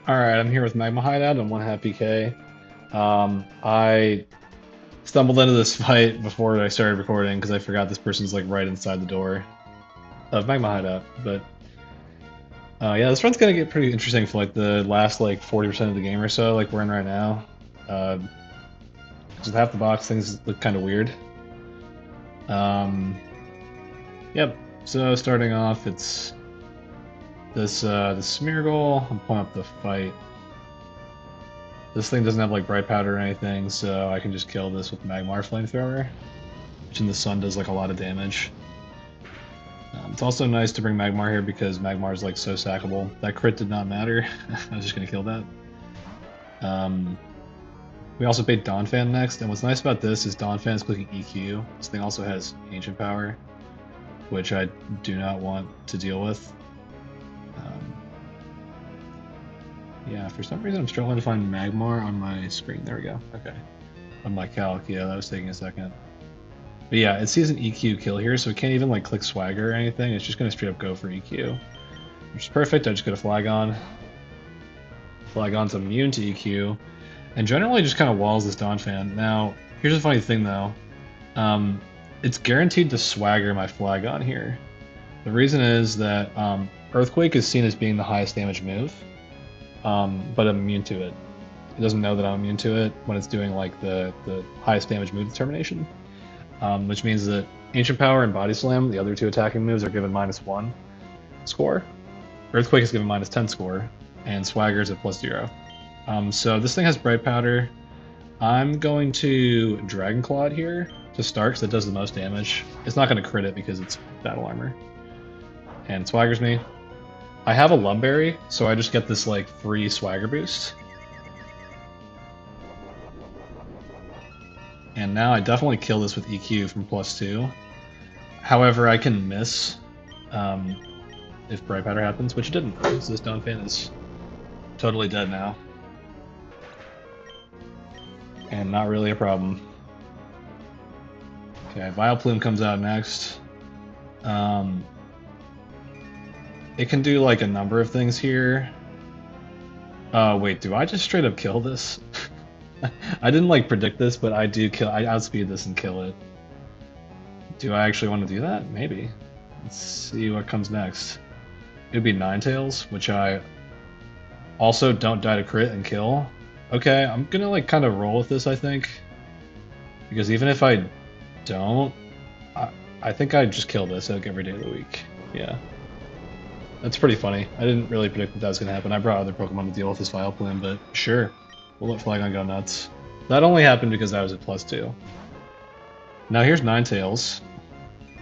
Alright, I'm here with Magma Hideout and one happy K. I stumbled into this fight before I started recording because I forgot this person's like right inside the door of Magma Hideout. But yeah, this run's gonna get pretty interesting for like the last like 40% of the game or so, like we're in right now. Uh, just half the box things look kind of weird. Um, yep. So starting off, it's this smear goal. I'm pulling up the fight. This thing doesn't have like bright powder or anything, so I can just kill this with Magmar Flamethrower, which in the sun does like a lot of damage. It's also nice to bring Magmar here because Magmar is like so sackable. That crit did not matter. I was just gonna kill that. Um, we also paid Dawnfan next, and what's nice about this is Dawnfan is clicking EQ. This thing also has Ancient Power, which I do not want to deal with. Um, yeah, for some reason I'm struggling to find Magmar on my screen. There we go. Okay. On my calc, yeah, that was taking a second. But yeah, it sees an EQ kill here, so it can't even like click Swagger or anything. It's just gonna straight up go for EQ, which is perfect. I just get a Flagon. Flagon's immune to EQ, and generally just kind of walls this Dawnfan. Now, here's the funny thing though. Um, it's guaranteed to Swagger my Flagon here. The reason is that Earthquake is seen as being the highest damage move, but I'm immune to it. It doesn't know that I'm immune to it when it's doing like the highest damage move determination. Which means that Ancient Power and Body Slam, the other two attacking moves, are given -1 score. Earthquake is given -10 score, and Swagger is at +0. So this thing has Bright Powder. I'm going to Dragon Claw it here to start because it does the most damage. It's not going to crit it because it's Battle Armor. And Swaggers me. I have a Lumberry, so I just get this like free Swagger boost. And now I definitely kill this with EQ from +2. However, I can miss if Bright Powder happens, which it didn't. So this Dawnfan is totally dead now. And not really a problem. Okay, Vileplume comes out next. It can do like a number of things here. Wait, do I just straight up kill this? I didn't like predict this, but I do kill. I outspeed this and kill it. Do I actually want to do that? Maybe. Let's see what comes next. It would be Ninetales, which I also don't die to crit and kill. Okay, I'm gonna like kind of roll with this, I think. Because even if I don't, I think I just kill this like every day of the week. Yeah. That's pretty funny. I didn't really predict that was gonna happen. I brought other Pokemon to deal with this Vileplume, but sure. We'll let Flygon go nuts. That only happened because I was at +2. Now here's Ninetales.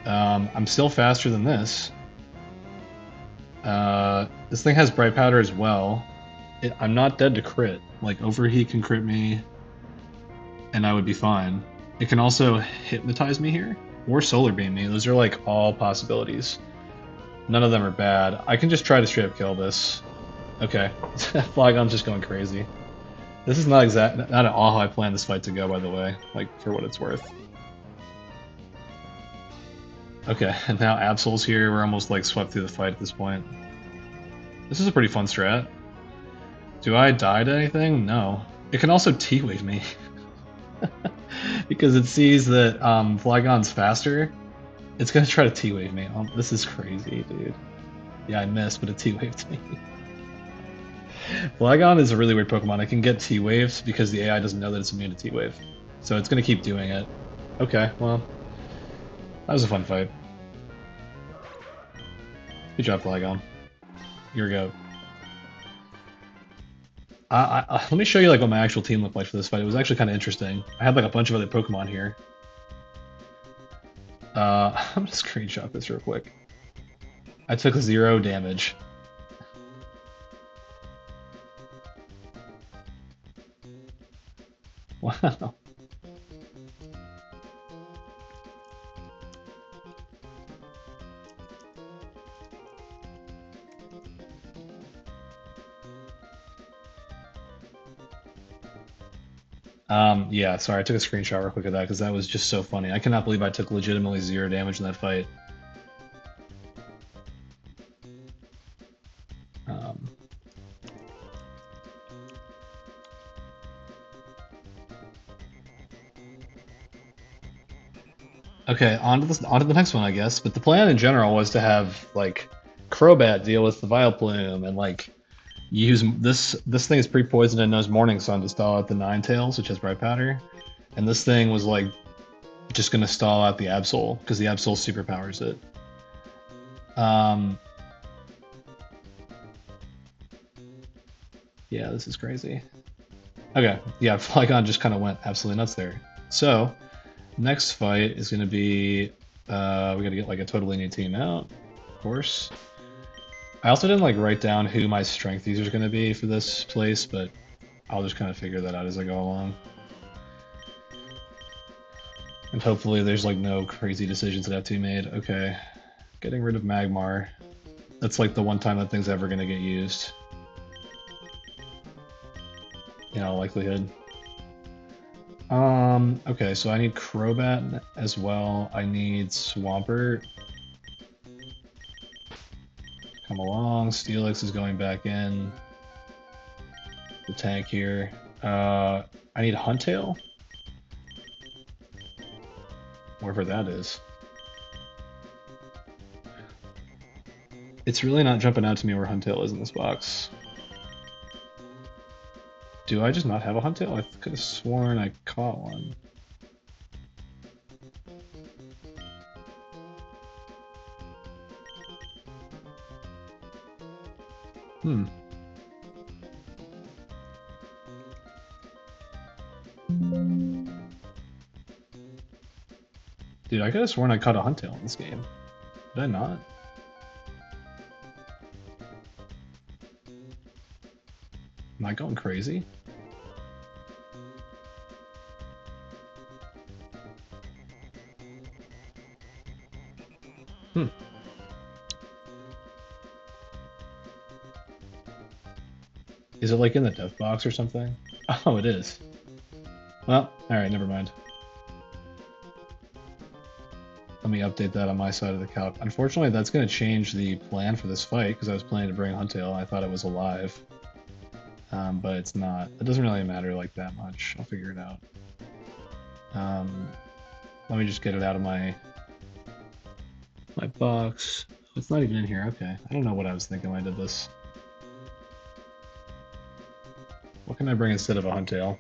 I'm still faster than this. This thing has Bright Powder as well. I'm not dead to crit. Like, Overheat can crit me, and I would be fine. It can also Hypnotize me here, or Solar Beam me. Those are, like, all possibilities. None of them are bad. I can just try to straight up kill this. Okay. Flygon's just going crazy. This is not at all how I planned this fight to go, by the way, like, for what it's worth. Okay, and now Absol's here. We're almost, like, swept through the fight at this point. This is a pretty fun strat. Do I die to anything? No. It can also T-Wave me. Because it sees that Flygon's faster. It's gonna try to T-Wave me. Oh, this is crazy, dude. Yeah, I missed, but it T-Waved me. Flygon is a really weird Pokemon. It can get T-Waves because the AI doesn't know that it's immune to T-Wave. So it's gonna keep doing it. Okay, well, that was a fun fight. Good job, Flygon. You're a goat. Let me show you like what my actual team looked like for this fight. It was actually kind of interesting. I had like a bunch of other Pokemon here. I'm gonna screenshot this real quick. I took 0 damage. Wow. Yeah, sorry, I took a screenshot real quick of that because that was just so funny. I cannot believe I took legitimately 0 damage in that fight. Um, Okay, on to the next one, I guess. But the plan in general was to have like Crobat deal with the Vileplume and like use this thing is pre-poisoned and knows Morning Sun to stall out the Ninetales, which has Bright Powder, and this thing was like just gonna stall out the Absol because the Absol superpowers it. Um, yeah, this is crazy. Okay, yeah, Flygon just kind of went absolutely nuts there. So next fight is gonna be we gotta get like a totally new team out, of course. I also didn't like write down who my strength user is gonna be for this place, but I'll just kind of figure that out as I go along. And hopefully there's like no crazy decisions that have to be made. Okay, getting rid of Magmar. That's like the one time that thing's ever gonna get used. In all likelihood. Okay, so I need Crobat as well. I need Swampert. Come along. Steelix is going back in. The tank here. I need Huntail. Wherever that is. It's really not jumping out to me where Huntail is in this box. Do I just not have a Huntail? I could have sworn I caught one. Hmm. Dude, I could have sworn I caught a Huntail in this game. Did I not? Am I going crazy? Hmm. Is it like in the dev box or something? Oh, it is. Well, alright, never mind. Let me update that on my side of the couch. Unfortunately, that's going to change the plan for this fight, because I was planning to bring Huntail. I thought it was alive. But it's not. It doesn't really matter like that much. I'll figure it out. Let me just get it out of my box. It's not even in here. Okay. I don't know what I was thinking when I did this. What can I bring instead of a Huntail?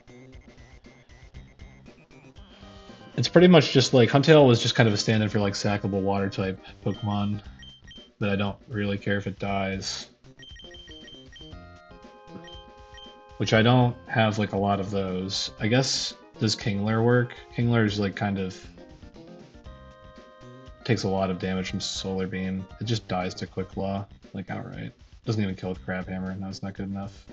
It's pretty much just like Huntail was just kind of a stand-in for like sackable water type Pokemon that I don't really care if it dies. Which I don't have like a lot of those. I guess does Kingler work? Kingler is like kind of takes a lot of damage from Solar Beam. It just dies to Quick Claw, like outright. Doesn't even kill with Crab Hammer. No, it's not good enough.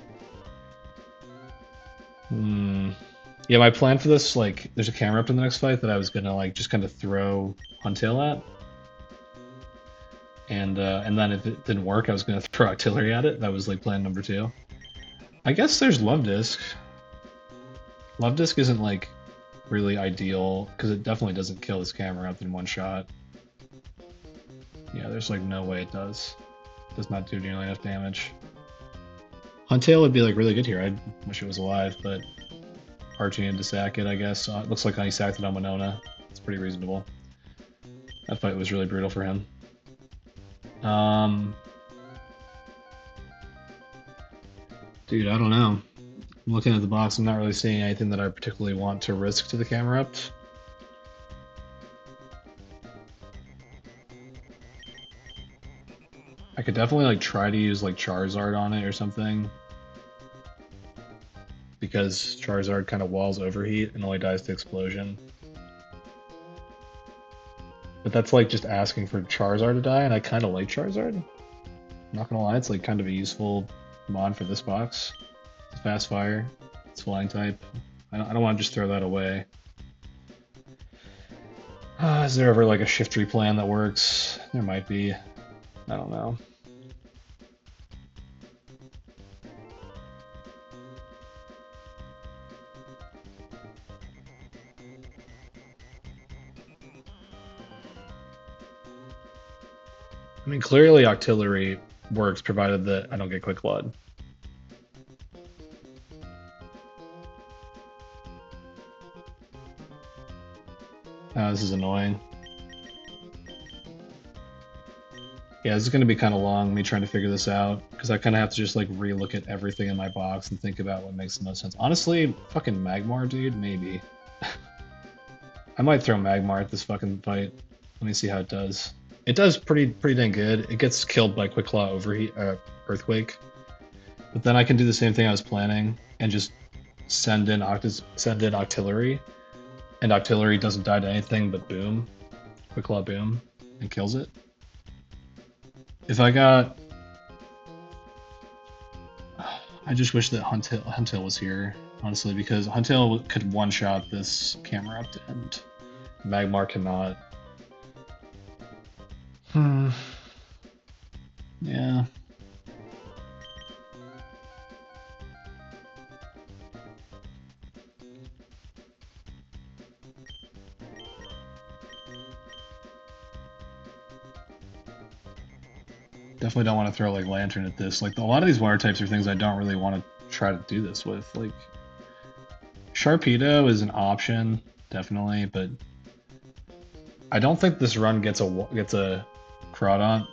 Yeah, my plan for this, like, there's a camera up in the next fight that I was gonna like just kind of throw Huntail at, and then if it didn't work, I was gonna throw Artillery at it. That was like plan number 2. I guess there's Love Disc. Love Disc isn't like really ideal because it definitely doesn't kill this camera up in one shot. Yeah, there's like no way it does. It does not do nearly enough damage. Huntail would be like really good here. I wish it was alive, but Archie had to sack it, I guess. It looks like he sacked it on Winona. It's pretty reasonable. That fight was really brutal for him. Dude, I don't know. I'm looking at the box, I'm not really seeing anything that I particularly want to risk to the camera up. I could definitely like try to use like Charizard on it or something. Because Charizard kind of walls overheat and only dies to explosion. But that's like just asking for Charizard to die, and I kind of like Charizard. I'm not gonna lie, it's like kind of a useful mod for this box. It's fast fire, it's flying type. I don't want to just throw that away. Is there ever like a shift tree plan that works? There might be. I don't know. I mean, clearly Octillery works provided that I don't get Quick Blood. This is annoying. Yeah, this is going to be kind of long, me trying to figure this out, because I kind of have to just like re-look at everything in my box and think about what makes the most sense. Honestly, fucking Magmar, dude, maybe. I might throw Magmar at this fucking fight. Let me see how it does. It does pretty dang good. It gets killed by Quick Claw Overheat, Earthquake, but then I can do the same thing I was planning and just send in Octillery, and Octillery doesn't die to anything but Boom, Quick Claw Boom, and kills it. If I got I just wish that Huntail was here, honestly, because Huntail could one-shot this Camerupt and Magmar cannot. Yeah. Definitely don't want to throw like Lantern at this. Like a lot of these water types are things I don't really want to try to do this with. Like Sharpedo is an option, definitely, but I don't think this run gets a Crawdont.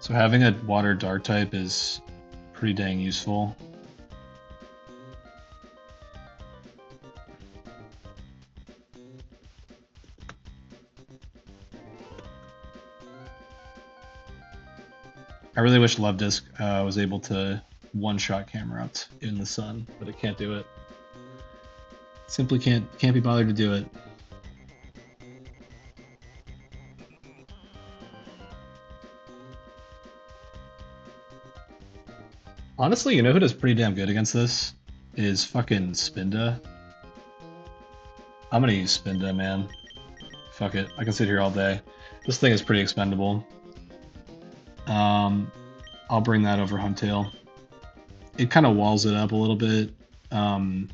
So having a water dark type is pretty dang useful. I really wish Love Disc was able to one-shot Camerupt in the sun, but it can't do it. Simply can't be bothered to do it. Honestly, you know who does pretty damn good against this? Is fucking Spinda. I'm gonna use Spinda, man. Fuck it, I can sit here all day. This thing is pretty expendable. I'll bring that over Huntail. It kind of walls it up a little bit, and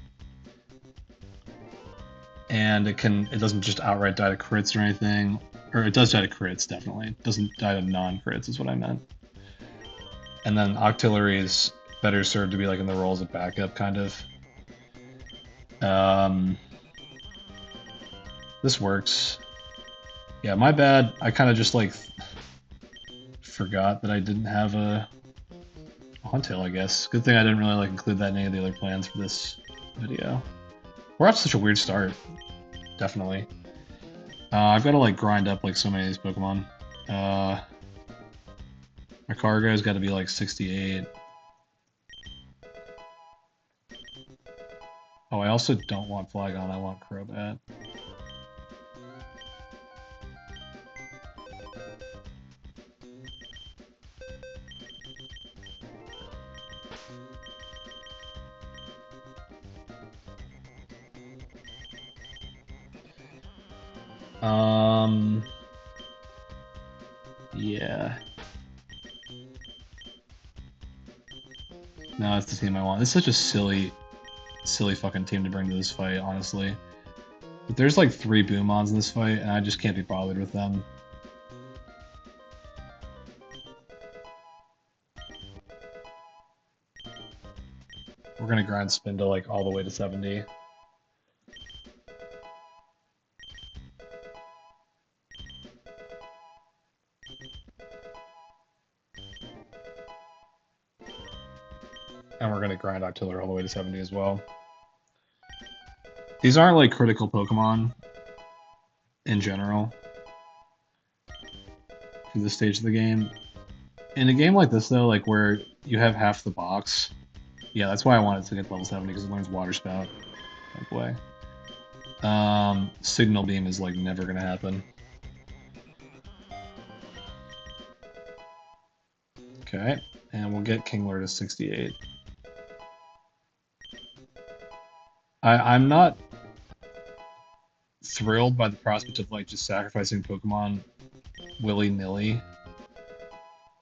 it doesn't just outright die to crits or anything, or it does die to crits definitely. It doesn't die to non-crits is what I meant. And then Octillery is better served to be like in the role as a backup, kind of. This works. Yeah, my bad. I kind of just like forgot that I didn't have a Huntail, I guess. Good thing I didn't really like include that in any of the other plans for this video. We're off to such a weird start. Definitely. I've got to like grind up like so many of these Pokemon. My Cargo's got to be like 68. Oh, I also don't want Flygon, I want Crobat. Yeah. No, it's the team I want. It's such a silly fucking team to bring to this fight, honestly. But there's like 3 Boomons in this fight, and I just can't be bothered with them. We're gonna grind Spindle like all the way to 70. And we're gonna grind Octillery all the way to 70 as well. These aren't like critical Pokemon in general for this stage of the game. In a game like this though, like where you have half the box, yeah, that's why I wanted to get level 70 because it learns Water Spout. By the way. Signal Beam is like never gonna happen. Okay, and we'll get Kingler to 68. I'm not thrilled by the prospect of like just sacrificing Pokemon willy-nilly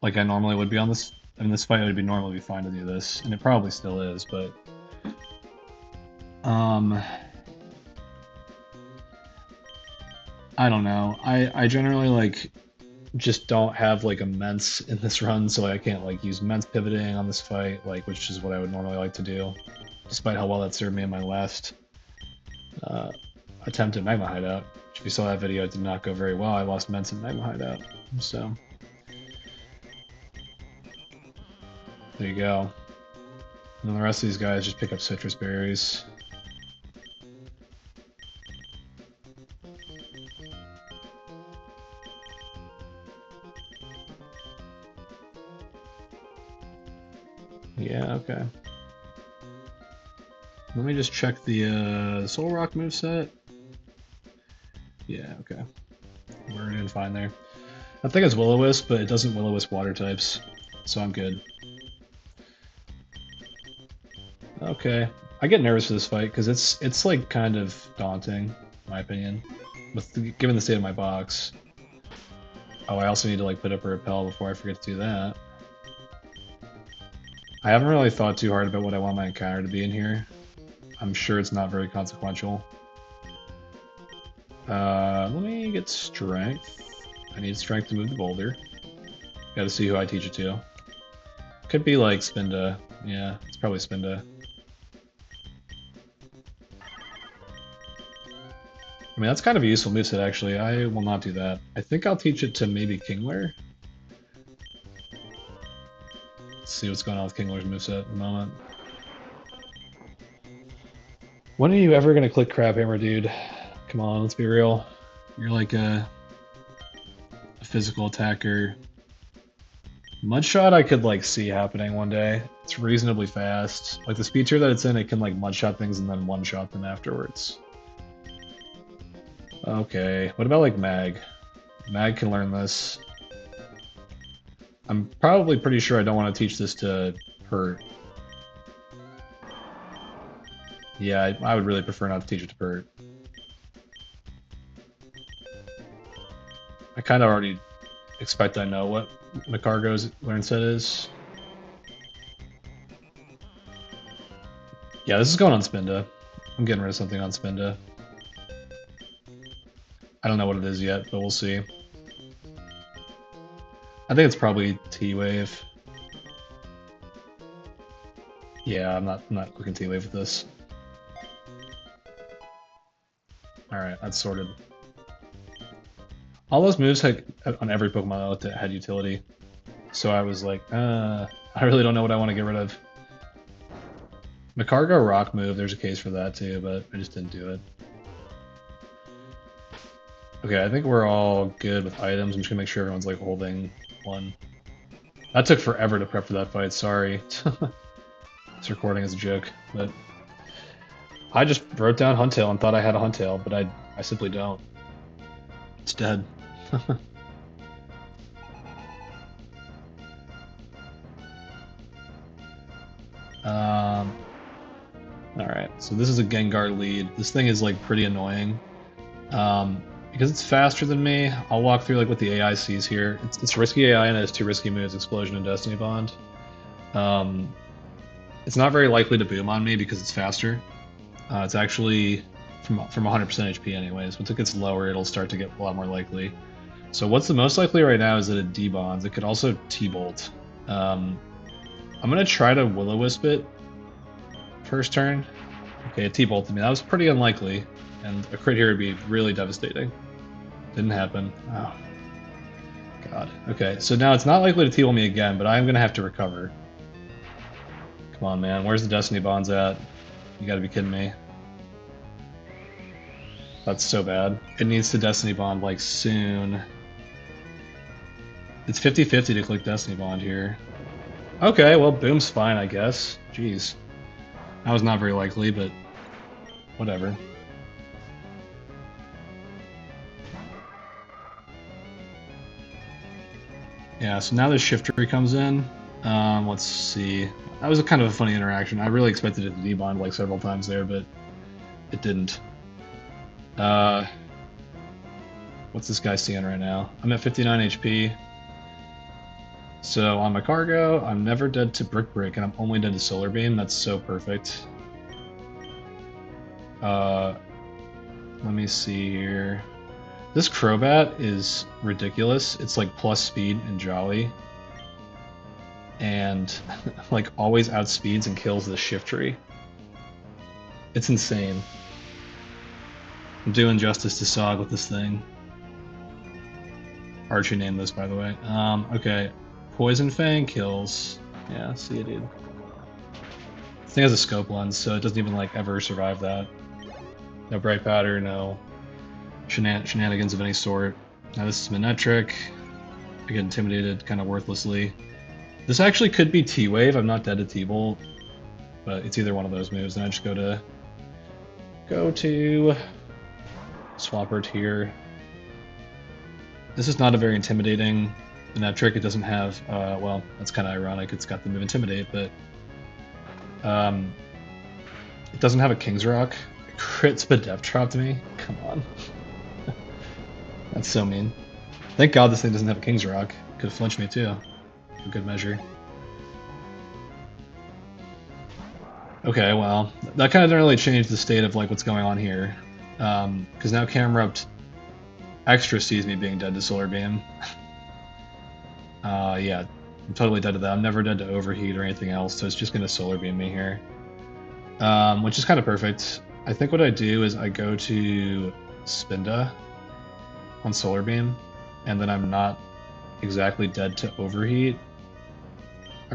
like I normally would be on this. I mean, this fight would be normally fine to do this, and it probably still is, but I don't know. I generally like just don't have like immense in this run, so I can't like use immense pivoting on this fight, like which is what I would normally like to do, despite how well that served me in my last attempt at Magma Hideout. If you saw that video, it did not go very well. I lost Mence in Magma Hideout, so There you go. And then the rest of these guys just pick up citrus berries. Yeah, okay. Let me just check the Soul Rock moveset. Yeah, okay. We're doing fine there. I think it's Will-O-Wisp, but it doesn't Will-O-Wisp water types, so I'm good. Okay. I get nervous for this fight because it's like kind of daunting, in my opinion, given the state of my box. Oh, I also need to like put up a repel before I forget to do that. I haven't really thought too hard about what I want my encounter to be in here. I'm sure it's not very consequential. Let me get strength. I need strength to move the boulder. Gotta see who I teach it to. Could be like Spinda. Yeah, it's probably Spinda. I mean, that's kind of a useful moveset, actually. I will not do that. I think I'll teach it to maybe Kingler. Let's see what's going on with Kingler's moveset at the moment. When are you ever going to click Crabhammer, dude? Come on, let's be real. You're like a physical attacker. Mudshot I could like see happening one day. It's reasonably fast. Like the speed tier that it's in, it can like mudshot things and then one-shot them afterwards. Okay, what about like Mag? Mag can learn this. I'm probably pretty sure I don't want to teach this to Pert. Yeah, I would really prefer not to teach it to Pert. I kind of already expect I know what Macargo's learn set is. Yeah, this is going on Spinda. I'm getting rid of something on Spinda. I don't know what it is yet, but we'll see. I think it's probably T-Wave. Yeah, I'm not clicking T-Wave with this. Alright, that's sorted. All those moves had, on every Pokemon I looked at had utility. So I was like, I really don't know what I want to get rid of. Macargo Rock move, there's a case for that too, but I just didn't do it. Okay, I think we're all good with items. I'm just gonna make sure everyone's like holding one. That took forever to prep for that fight, sorry. This recording is a joke, but I just wrote down Huntail and thought I had a Huntail, but I simply don't. It's dead. Alright, so this is a Gengar lead. This thing is like pretty annoying. Because it's faster than me, I'll walk through like what the AI sees here. It's risky AI and it has two risky moves, Explosion and Destiny Bond. It's not very likely to boom on me because it's faster. It's actually from 100% HP anyways. Once it gets lower, it'll start to get a lot more likely. So what's the most likely right now is that it debonds. It could also T-Bolt. I'm going to try to Will-O-Wisp it first turn. Okay, it T-Bolted me. That was pretty unlikely, and a crit here would be really devastating. Didn't happen. Oh, God. Okay, so now it's not likely to T-Bolt me again, but I'm going to have to recover. Come on, man. Where's the Destiny Bonds at? You gotta be kidding me. That's so bad. It needs to Destiny Bond, like, soon. It's 50-50 to click Destiny Bond here. Okay, well, Boom's fine, I guess. Jeez. That was not very likely, but whatever. Yeah, so now the Shifter comes in. Let's see. That was a kind of a funny interaction. I really expected it to debond like several times there, but it didn't. What's this guy seeing right now? I'm at 59 HP. So on my Cargo, I'm never dead to Brick Break, and I'm only dead to Solar Beam. That's so perfect. Let me see here. This Crobat is ridiculous. It's like plus speed and Jolly. And like always outspeeds and kills the Shiftry. It's insane. I'm doing justice to Sog with this thing. Archie named this, by the way. Okay. Poison Fang kills. Yeah, see it, dude. This thing has a scope lens, so it doesn't even like ever survive that. No bright powder, no shenanigans of any sort. Now this is Manetric. I get intimidated kind of worthlessly. This actually could be T-Wave. I'm not dead to T-Bolt, but it's either one of those moves. And I just go to Swampert here. This is not a very intimidating Manetric. It doesn't have, well, that's kind of ironic. It's got the move Intimidate, but it doesn't have a King's Rock. It crits but Depth Dropped me. Come on. That's so mean. Thank God this thing doesn't have a King's Rock. Could have flinched me too. For good measure. Okay, well, that kind of didn't really change the state of like what's going on here. Because now Camerupt extra sees me being dead to Solar Beam. Yeah, I'm totally dead to that. I'm never dead to Overheat or anything else, so it's just going to Solar Beam me here. Which is kind of perfect. I think what I do is I go to Spinda on Solar Beam, and then I'm not exactly dead to Overheat. I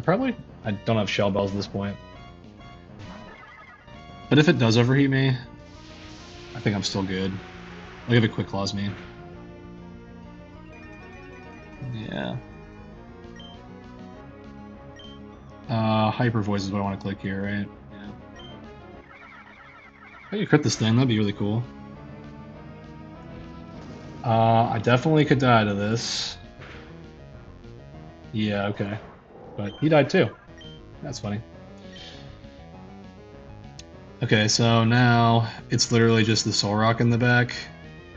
don't have Shell Bells at this point. But if it does overheat me, I think I'm still good. I'll give it Quick Claws me. Yeah. Hyper Voice is what I want to click here, right? Yeah. I could crit this thing, that'd be really cool. I definitely could die to this. Yeah, okay. But he died too. That's funny. Okay, so now it's literally just the Soul Rock in the back.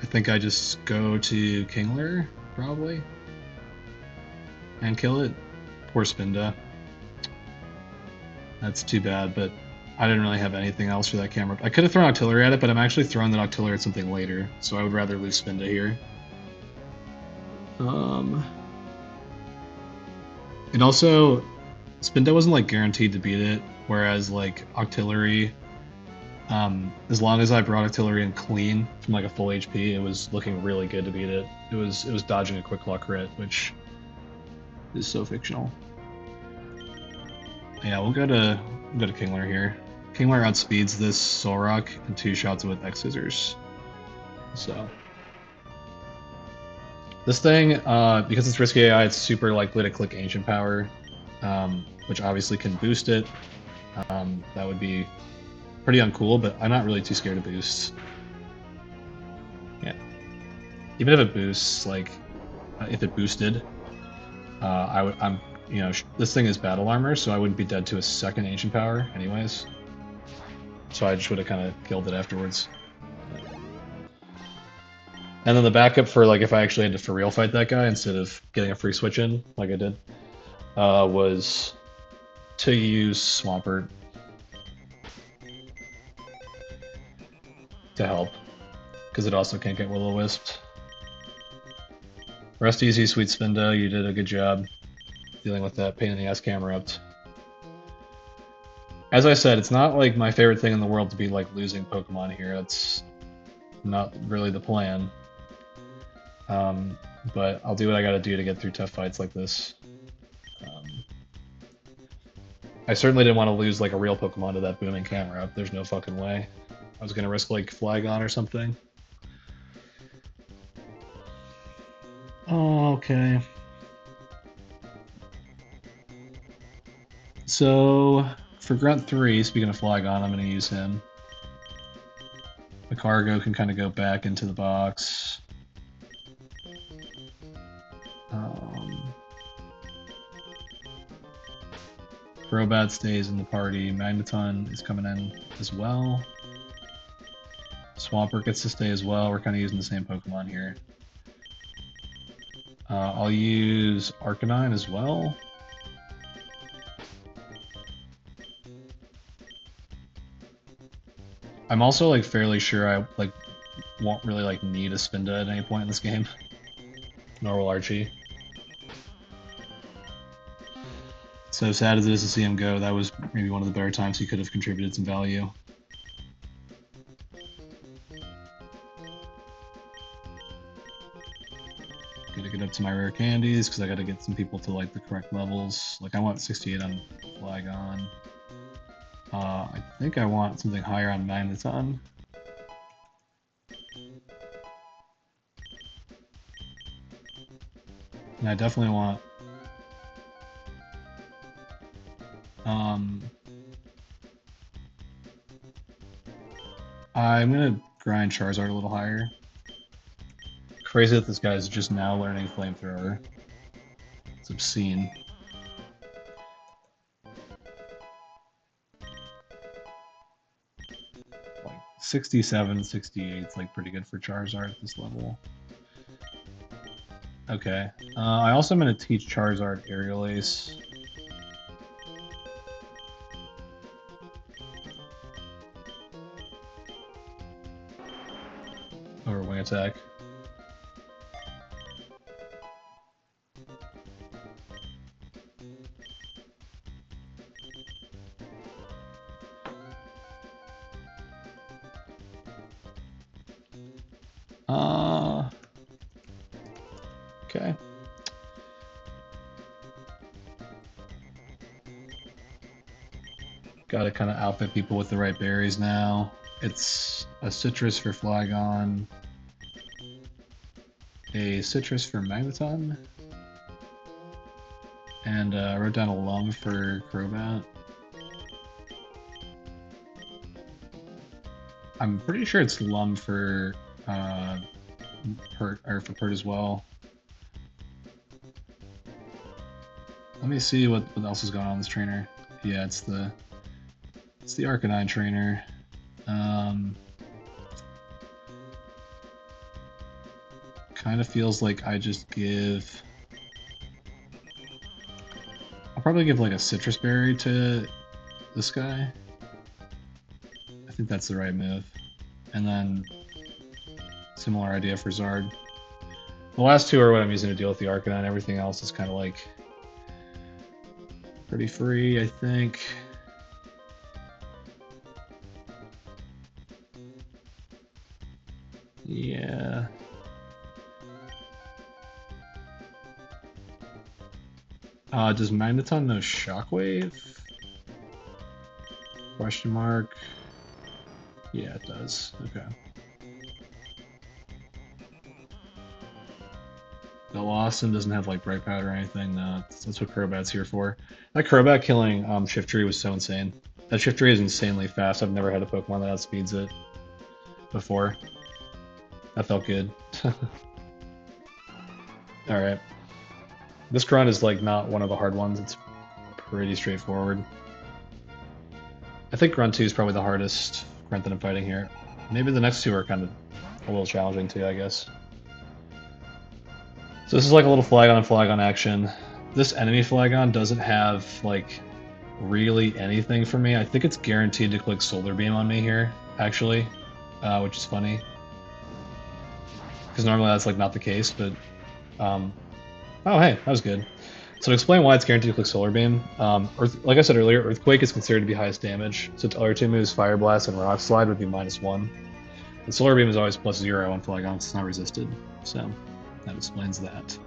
I think I just go to Kingler, probably. And kill it. Poor Spinda. That's too bad, but I didn't really have anything else for that camera. I could have thrown Octillery at it, but I'm actually throwing that Octillery at something later, so I would rather lose Spinda here. And also, Spinda wasn't like guaranteed to beat it, whereas like Octillery, as long as I brought Octillery in clean from like a full HP, it was looking really good to beat it. It was dodging a Quick Claw crit, which is so fictional. Yeah, we'll go to Kingler here. Kingler outspeeds this Soul Rock in 2 shots with X Scissors. So this thing, because it's risky AI, it's super likely to click Ancient Power, which obviously can boost it. That would be pretty uncool, but I'm not really too scared of boosts. Yeah. Even if it boosts, like, if it boosted, you know, this thing is battle armor, so I wouldn't be dead to a second Ancient Power anyways. So I just would have kind of killed it afterwards. And then the backup for, like, if I actually had to for real fight that guy instead of getting a free switch in, like I did, was to use Swampert to help, because it also can't get Will-O-Wisped. Rest easy, Sweet Spinda, you did a good job dealing with that pain in the ass Camerupt. As I said, it's not like my favorite thing in the world to be like losing Pokemon here. That's not really the plan. But I'll do what I gotta do to get through tough fights like this. I certainly didn't want to lose like a real Pokemon to that booming Camerupt. There's no fucking way. I was gonna risk like Flygon or something. Oh, okay. So, for Grunt 3, speaking of Flygon, I'm going to use him. The Cargo can kind of go back into the box. Crobat stays in the party. Magneton is coming in as well. Swampert gets to stay as well. We're kind of using the same Pokemon here. I'll use Arcanine as well. I'm also like fairly sure I like won't really like need a Spinda at any point in this game. Nor will Archie. So sad as it is to see him go, that was maybe one of the better times he could have contributed some value. Good Gotta get up to my rare candies because I gotta get some people to like the correct levels. Like I want 68 on Flygon. I think I want something higher on Magneton. And I definitely want I'm gonna grind Charizard a little higher. Crazy that this guy is just now learning Flamethrower. It's obscene. Like 67, 68 is like pretty good for Charizard at this level. Okay. I also am going to teach Charizard Aerial Ace. Or Wing Attack. Okay. Gotta kind of outfit people with the right berries now. It's a citrus for Flygon, a citrus for Magneton, and I wrote down a lung for Crobat. I'm pretty sure it's lum for Pert as well. Let me see what else is going on in this trainer. Yeah, it's the Arcanine trainer. Kind of feels like I just give. I'll probably give like a citrus berry to this guy. I think that's the right move. And then similar idea for Zard. The last two are what I'm using to deal with the Arcanine. Everything else is kind of like pretty free, I think. Yeah. Does Magneton know Shockwave? Question mark. Yeah, it does. Okay. The Lawson doesn't have like Bright Powder or anything. No, that's what Crobat's here for. That Crobat killing Shiftry was so insane. That Shiftry is insanely fast. I've never had a Pokemon that outspeeds it before. That felt good. Alright. This grunt is like not one of the hard ones. It's pretty straightforward. I think grunt 2 is probably the hardest grunt that I'm fighting here. Maybe the next two are kind of a little challenging too, I guess. So this is like a little Flygon action. This enemy Flygon doesn't have like really anything for me. I think it's guaranteed to click Solar Beam on me here, actually, which is funny. Because normally that's like not the case, but oh hey, that was good. So to explain why it's guaranteed to click Solar Beam, like I said earlier, Earthquake is considered to be highest damage, so its other two moves, Fire Blast and Rock Slide, would be -1. And Solar Beam is always +0 on Flygon, it's not resisted, so that explains that.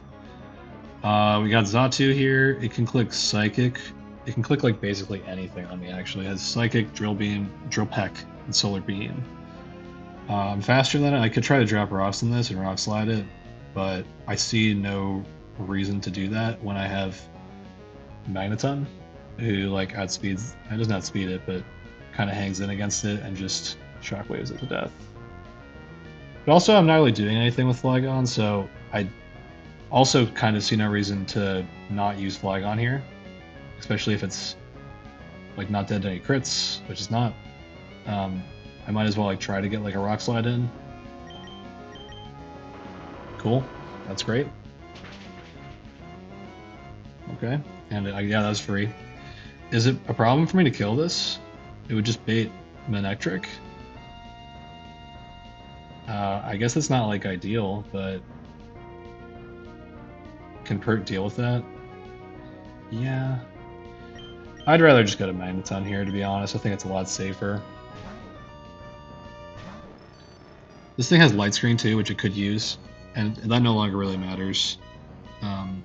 We got Xatu here, it can click Psychic, it can click like basically anything on me actually. It has Psychic, Drill Beam, Drill Peck, and Solar Beam. I'm faster than it, I could try to drop rocks in this and Rock Slide it, but I see no reason to do that when I have Magneton, who like outspeeds, it doesn't outspeed it, but kind of hangs in against it and just shockwaves it to death. But also I'm not really doing anything with Flygon, so I also kind of see no reason to not use Flygon here, especially if it's like not dead to any crits, which is not. I might as well like try to get like a Rock Slide in. Cool, that's great. Okay, and yeah, that was free. Is it a problem for me to kill this? It would just bait Manectric. I guess it's not like ideal, but can Pert deal with that? Yeah. I'd rather just go to Magneton here, to be honest. I think it's a lot safer. This thing has Light Screen too, which it could use, and that no longer really matters. Um,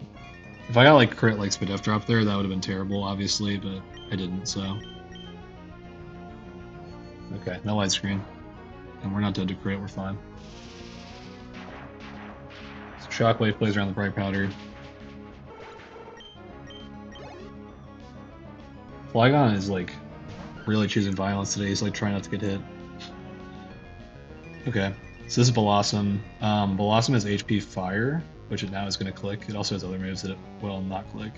if I got like crit like Spadef drop there, that would have been terrible, obviously, but I didn't, so. Okay, no widescreen. And we're not dead to crit, we're fine. So Shockwave plays around the Bright Powder. Flygon is like really choosing violence today. He's like trying not to get hit. Okay, so this is Blossom. Blossom has HP Fire, which it now is going to click. It also has other moves that it will not click.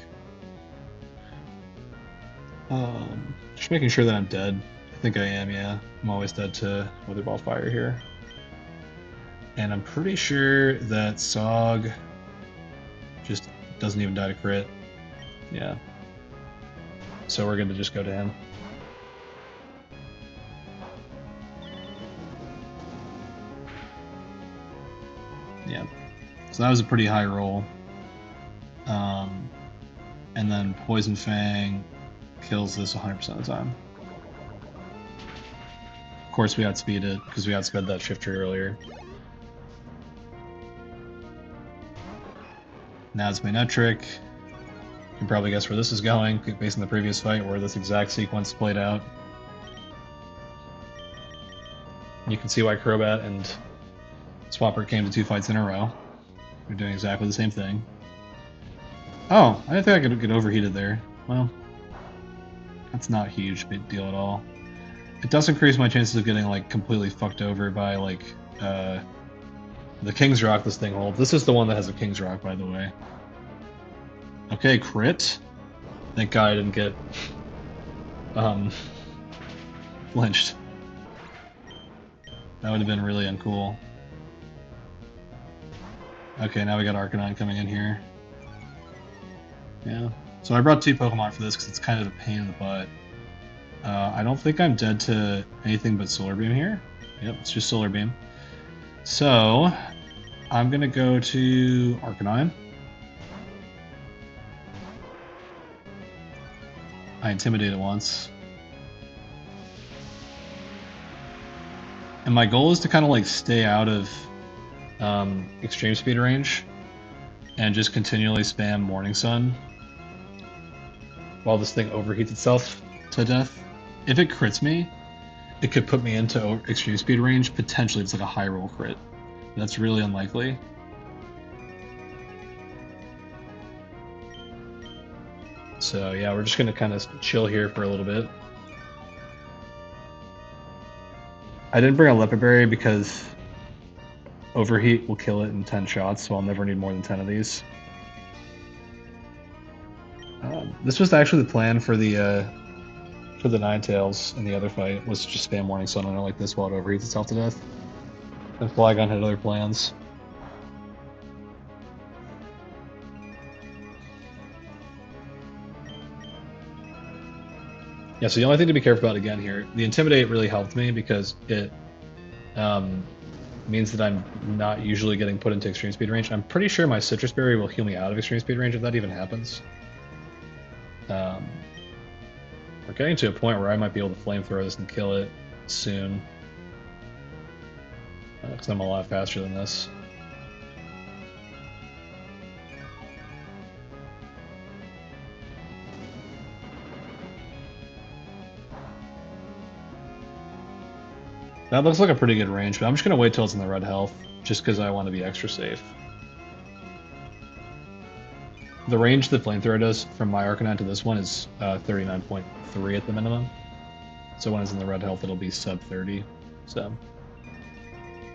Just making sure that I'm dead. I think I am, yeah. I'm always dead to Weather Ball Fire here. And I'm pretty sure that Sog just doesn't even die to crit. Yeah. So we're going to just go to him. Yeah. So that was a pretty high roll. And then Poison Fang kills this 100% of the time. Of course we outspeed it, because we outsped that shifter earlier. Now it's Manetric. You can probably guess where this is going, based on the previous fight, where this exact sequence played out. You can see why Crobat and Swampert came to 2 fights in a row. They're doing exactly the same thing. Oh, I didn't think I could get overheated there. Well, that's not a huge big deal at all. It does increase my chances of getting like completely fucked over by like the King's Rock this thing holds. This is the one that has a King's Rock, by the way. Okay, crit. Thank God I didn't get flinched. That would have been really uncool. Okay, now we got Arcanine coming in here. Yeah. So I brought 2 Pokemon for this because it's kind of a pain in the butt. I don't think I'm dead to anything but Solar Beam here. Yep, it's just Solar Beam. So, I'm gonna go to Arcanine. I Intimidate it once. And my goal is to kind of like stay out of Extreme Speed range and just continually spam Morning Sun while this thing overheats itself to death. If it crits me, it could put me into Extreme Speed range. Potentially it's like a high roll crit. That's really unlikely. So yeah, we're just gonna kind of chill here for a little bit. I didn't bring a Leopard Berry because Overheat will kill it in 10 shots, so I'll never need more than 10 of these. This was actually the plan for the Ninetales in the other fight, was just spam Morning Sun on it like this while it overheats itself to death. And Flygon had other plans. Yeah, so the only thing to be careful about again here, the Intimidate really helped me because it means that I'm not usually getting put into Extreme Speed range. I'm pretty sure my Citrus Berry will heal me out of Extreme Speed range if that even happens. We're getting to a point where I might be able to Flamethrower this and kill it soon. Because I'm a lot faster than this. That looks like a pretty good range, but I'm just going to wait till it's in the red health, just because I want to be extra safe. The range that Flamethrower does from my Arcanine to this one is 39.3 at the minimum. So when it's in the red health, it'll be sub 30. So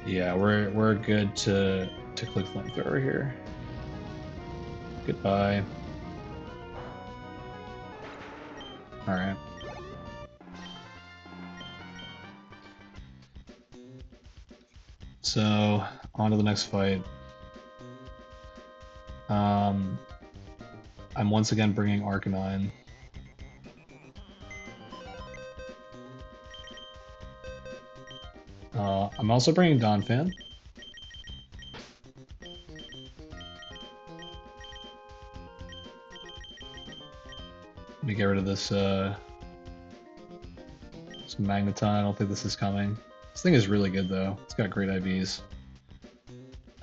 yeah, we're good to click Flamethrower here. Goodbye. All right. So on to the next fight. I'm once again bringing Arcanine. I'm also bringing Donphan. Let me get rid of this, this Magneton. I don't think this is coming. This thing is really good, though. It's got great IVs.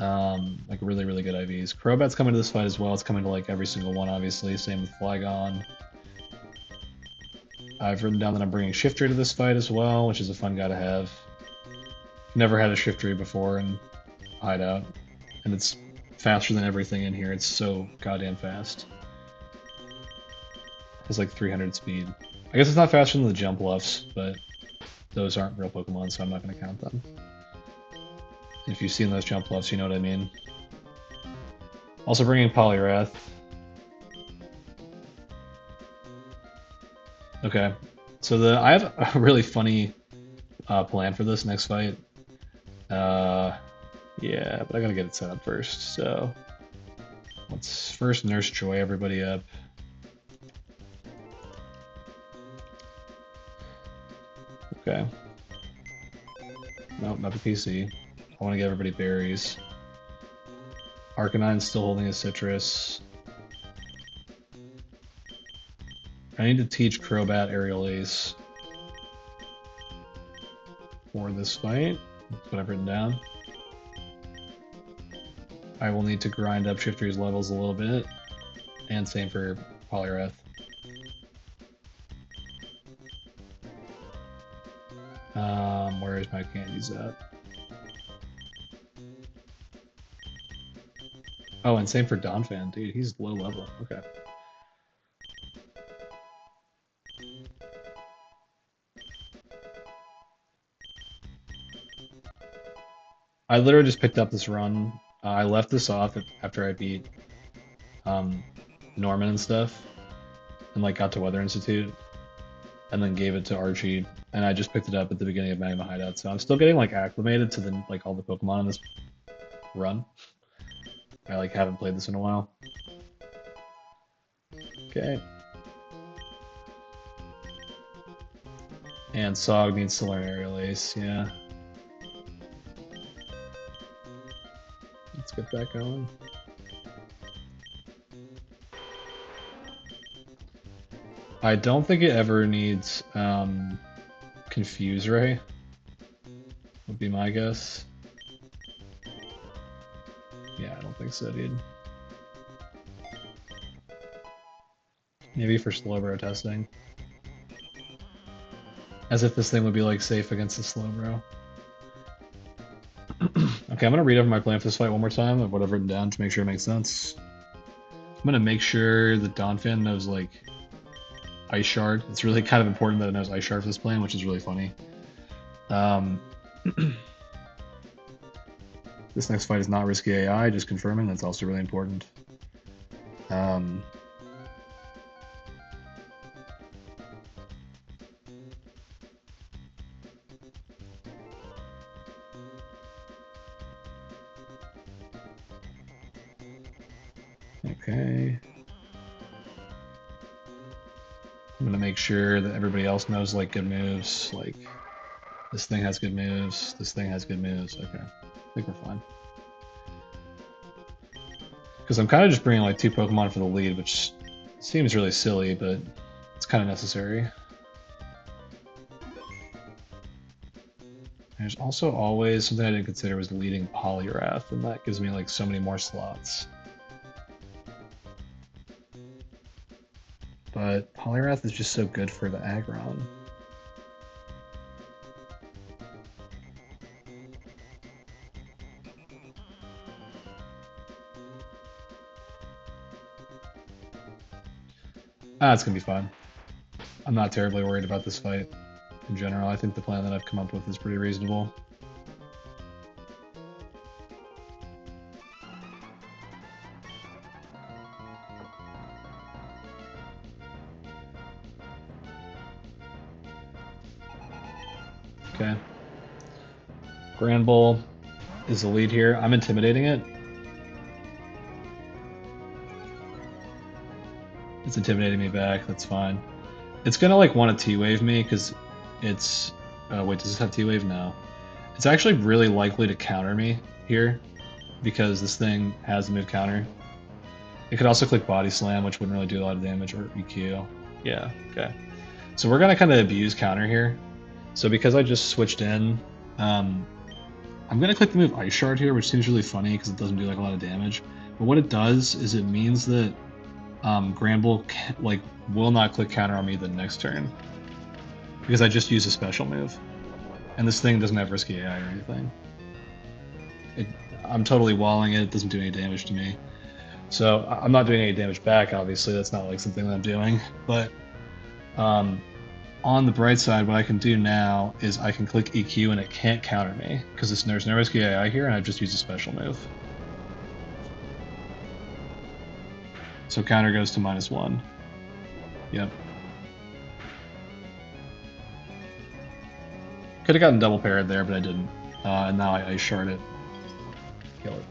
Like really, really good IVs. Crobat's coming to this fight as well. It's coming to like every single one, obviously. Same with Flygon. I've written down that I'm bringing Shiftry to this fight as well, which is a fun guy to have. Never had a Shiftry before in Hideout, and it's faster than everything in here. It's so goddamn fast. It's like 300 speed. I guess it's not faster than the jump luffs, but those aren't real Pokemon, so I'm not going to count them. If you've seen those jump luffs, you know what I mean. Also bringing Poliwrath. Okay, so I have a really funny plan for this next fight. Yeah, but I gotta get it set up first, so let's first Nurse Joy everybody up. Okay. Nope, not the PC. I want to get everybody berries. Arcanine's still holding his citrus. I need to teach Crobat Aerial Ace for this fight. That's what I've written down. I will need to grind up Shiftry's levels a little bit, and same for Poliwrath. Where is my candies at? Oh, and same for Donphan, dude. He's low level. Okay. I literally just picked up this run. I left this off after I beat Norman and stuff, and like got to Weather Institute, and then gave it to Archie, and I just picked it up at the beginning of Magma Hideout. So I'm still getting like acclimated to the like all the Pokemon in this run. I like haven't played this in a while. Okay. And Sog needs to learn Aerial Ace, yeah. Let's get that going. I don't think it ever needs Confuse Ray, would be my guess. Yeah, I don't think so, dude. Maybe for Slowbro testing. As if this thing would be like safe against the Slowbro. Okay, I'm gonna read over my plan for this fight one more time of what I've written down to make sure it makes sense. I'm gonna make sure that Donphan knows like Ice Shard. It's really kind of important that it knows Ice Shard for this plan, which is really funny. This next fight is not risky AI, just confirming. That's also really important. Okay. I'm gonna make sure that everybody else knows like good moves. Like this thing has good moves. This thing has good moves. Okay, I think we're fine. Because I'm kind of just bringing like 2 Pokemon for the lead, which seems really silly, but it's kind of necessary. There's also always something I didn't consider was leading Poliwrath, and that gives me like so many more slots. But Poliwrath is just so good for the Aggron. It's gonna be fine. I'm not terribly worried about this fight in general. I think the plan that I've come up with is pretty reasonable. Okay. Grand Bull is the lead here. I'm intimidating it. It's intimidating me back. That's fine. It's gonna like want to T-Wave me because it's... wait, does this have T-Wave? No. It's actually really likely to counter me here because this thing has the move counter. It could also click Body Slam, which wouldn't really do a lot of damage, or EQ. Yeah, okay. So we're gonna kind of abuse counter here. So because I just switched in I'm gonna click the move Ice Shard here, which seems really funny because it doesn't do like a lot of damage. But what it does is it means that Granbull like will not click counter on me the next turn because I just use a special move, and this thing doesn't have risky AI or anything. I'm totally walling it. It doesn't do any damage to me, so I'm not doing any damage back. Obviously, that's not like something that I'm doing. But on the bright side, what I can do now is I can click EQ and it can't counter me because there's no risky AI here, and I just use a special move. So counter goes to -1. Yep. Could have gotten double parried there, but I didn't. And now I Ice Shard it. Kill it.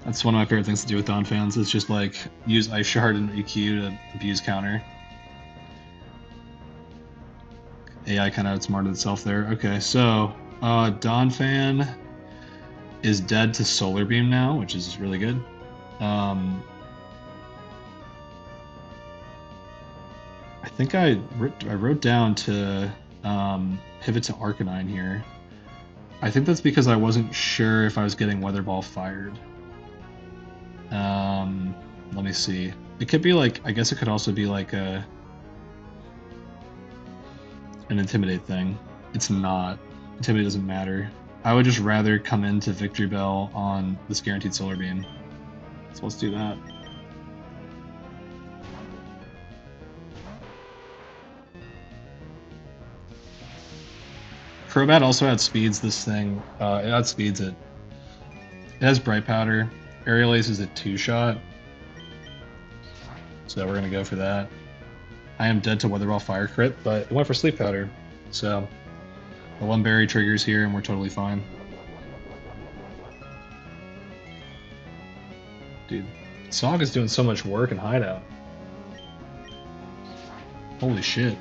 That's one of my favorite things to do with Dawn fans. It's just like use Ice Shard and EQ to abuse counter. AI kind of outsmarted itself there. Okay, so Dawn fan is dead to Solar Beam now, which is really good. I think I wrote down to pivot to Arcanine here. I think that's because I wasn't sure if I was getting Weather Ball fired. Let me see. It could be like, I guess it could also be like an Intimidate thing. It's not. Intimidate doesn't matter. I would just rather come into Victory Bell on this guaranteed Solar Beam. So let's do that. Crobat also outspeeds this thing. It outspeeds it. It has Bright Powder. Aerial Ace is a 2-shot. So we're going to go for that. I am dead to Weather Ball Fire Crit, but it went for Sleep Powder. So the Lum Berry triggers here and we're totally fine. Dude, Sog is doing so much work in Hideout. Holy shit.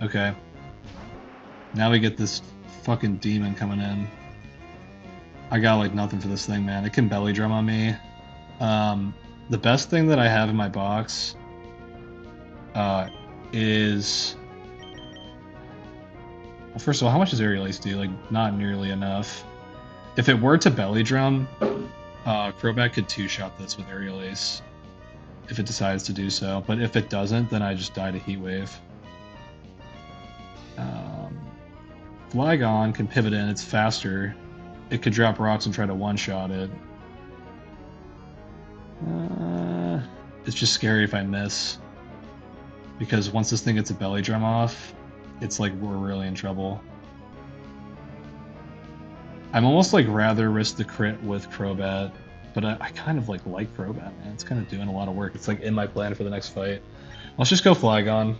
Okay. Now we get this fucking demon coming in. I got like nothing for this thing, man. It can belly drum on me. The best thing that I have in my box is... Well, first of all, how much does Aerial Ace do? Like, not nearly enough. If it were to belly drum, Crobat could 2-shot this with Aerial Ace if it decides to do so. But if it doesn't, then I just die to Heat Wave. Flygon can pivot in, it's faster. It could drop rocks and try to one-shot it. It's just scary if I miss. Because once this thing gets a belly drum off, it's like we're really in trouble. I'm almost like rather risk the crit with Crobat, but I kind of like Crobat, man. It's kind of doing a lot of work. It's like in my plan for the next fight. Let's just go Flygon.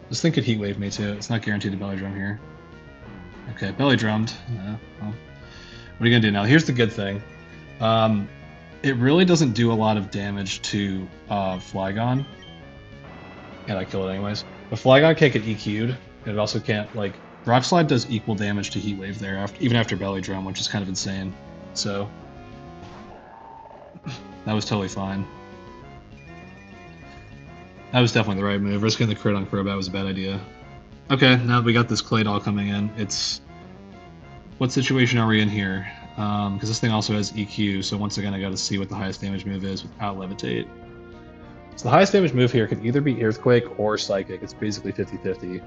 This thing could Heat Wave me too. It's not guaranteed to belly drum here. Okay, belly drummed. Well, what are you gonna do now? Here's the good thing. It really doesn't do a lot of damage to Flygon. And I kill it anyways. But Flygon can't get EQ'd. And it also can't, like... Rock Slide does equal damage to Heat Wave there, even after belly drum, which is kind of insane. So... that was totally fine. That was definitely the right move. Risking the crit on Crobat was a bad idea. Okay, now that we got this Claydol coming in, it's... What situation are we in here? Because this thing also has EQ, so once again I gotta see what the highest damage move is without Levitate. So the highest damage move here could either be Earthquake or Psychic. It's basically 50-50.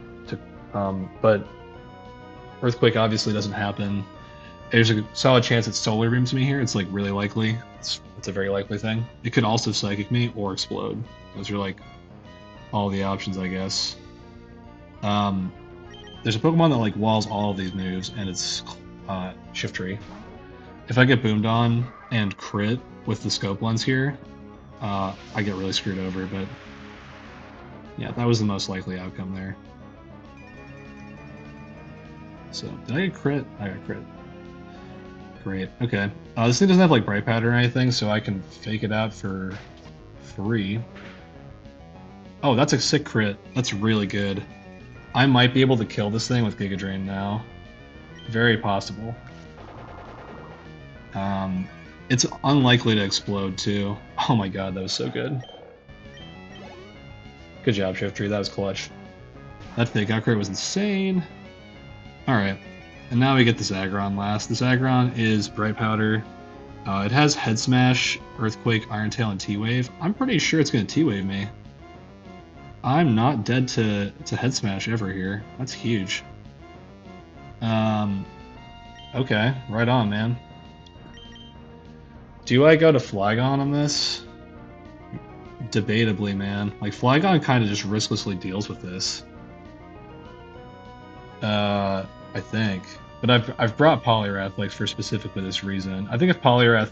But Earthquake obviously doesn't happen. There's a solid chance it Solar Beams me here. It's like really likely. It's a very likely thing. It could also Psychic me or Explode. Those are like all the options, I guess. There's a Pokemon that like walls all of these moves, and it's Shiftry. If I get boomed on and crit with the Scope Lens here, I get really screwed over, but yeah, that was the most likely outcome there. So, did I get crit? I got crit. Great, okay. This thing doesn't have like Bright Powder or anything, so I can fake it out for free. Oh, that's a sick crit. That's really good. I might be able to kill this thing with Giga Drain now. Very possible. It's unlikely to explode too. Oh my god, that was so good. Good job, Shiftry. That was clutch. That fake out crit was insane. Alright. And now we get this Aggron last. This Aggron is Bright Powder. It has Head Smash, Earthquake, Iron Tail, and T-Wave. I'm pretty sure it's going to T-Wave me. I'm not dead to Head Smash ever here. That's huge. Okay. Right on, man. Do I go to Flygon on this? Debatably, man. Like, Flygon kind of just risklessly deals with this. I think. But I've brought Poliwrath, like, for specifically this reason. I think if Poliwrath...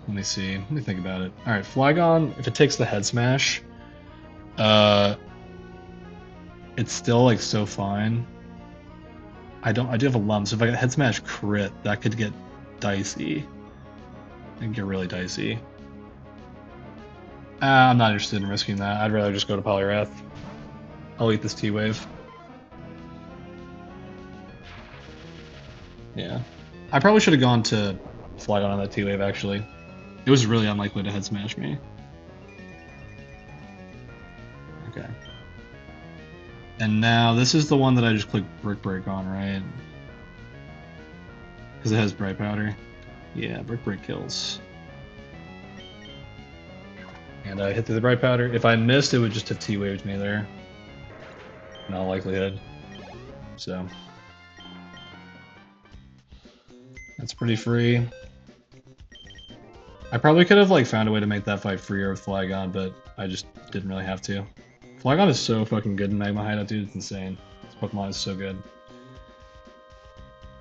Let me see. Let me think about it. Alright, Flygon, if it takes the Head Smash, it's still, like, so fine. I do have a Lump, so if I get Head Smash crit, that could get dicey. It can get really dicey. I'm not interested in risking that. I'd rather just go to Poliwrath. I'll eat this T-Wave. Yeah. I probably should have gone to Flygon on that T-Wave, actually. It was really unlikely to Head Smash me. Okay. And now, this is the one that I just clicked Brick Break on, right? Because it has Bright Powder. Yeah, Brick Break kills. And I hit through the Bright Powder. If I missed, it would just have T-Waved me there. In all likelihood. So. That's pretty free. I probably could have like found a way to make that fight freer with Flygon, but I just didn't really have to. Flygon is so fucking good in Magma Hideout, dude. It's insane. This Pokemon is so good.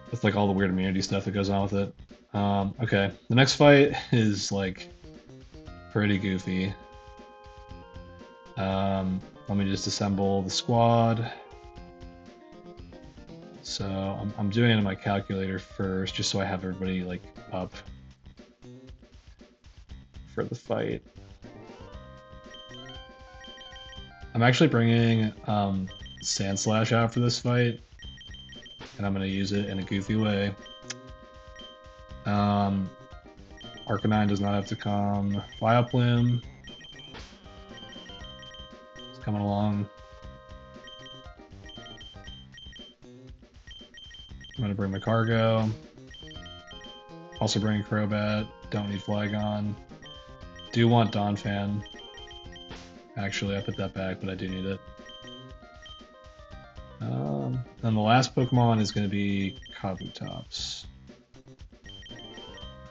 With like all the weird immunity stuff that goes on with it. Okay, the next fight is like pretty goofy. Let me just assemble the squad. So I'm doing it in my calculator first, just so I have everybody like up for the fight. I'm actually bringing Sandslash out for this fight, and I'm going to use it in a goofy way. Arcanine does not have to come. Vileplume is coming along. I'm going to bring my Cargo. Also bring Crobat. Don't need Flygon. Do want Donphan. Actually, I put that back, but I do need it. And the last Pokemon is going to be Kabutops.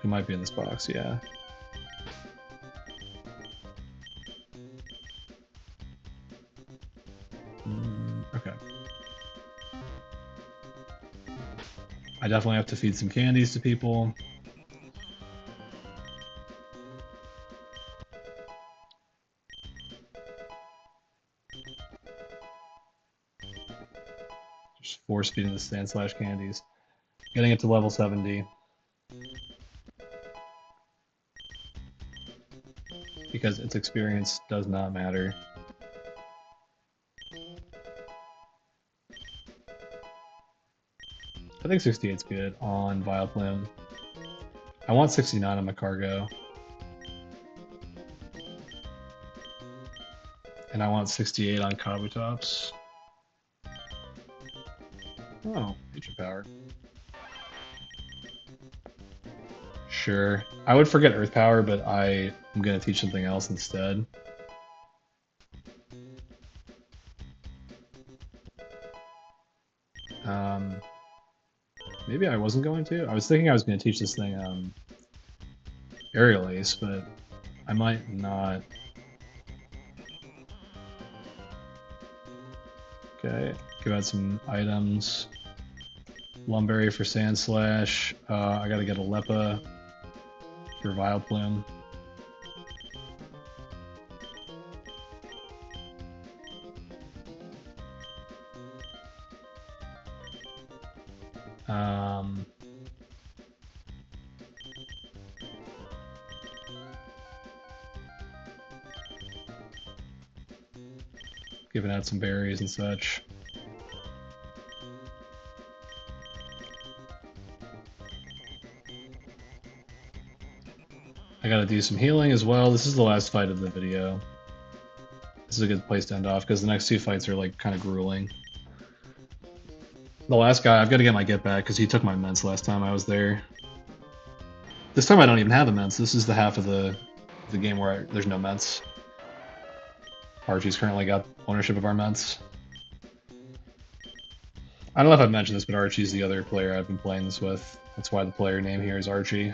Who might be in this box, yeah. Okay. I definitely have to feed some candies to people. Just force feeding the Sandslash candies. Getting it to level 70. Because its experience does not matter. I think 68's good on Vileplume. I want 69 on my Cargo. And I want 68 on Kabutops. Oh, Nature Power. Sure. I would forget Earth Power, but I am going to teach something else instead. Maybe I wasn't going to. I was thinking I was going to teach this thing Aerial Ace, but I might not. Okay, give out some items. Lumberry for Sandslash. I gotta get a Leppa for Vileplume. Giving out some berries and such. I gotta do some healing as well. This is the last fight of the video. This is a good place to end off because the next two fights are like kind of grueling. The last guy, I've got to get my get back because he took my ments last time I was there. This time I don't even have the ments. This is the half of the game where there's no ments. Archie's currently got ownership of our ments. I don't know if I've mentioned this, but Archie's the other player I've been playing this with. That's why the player name here is Archie.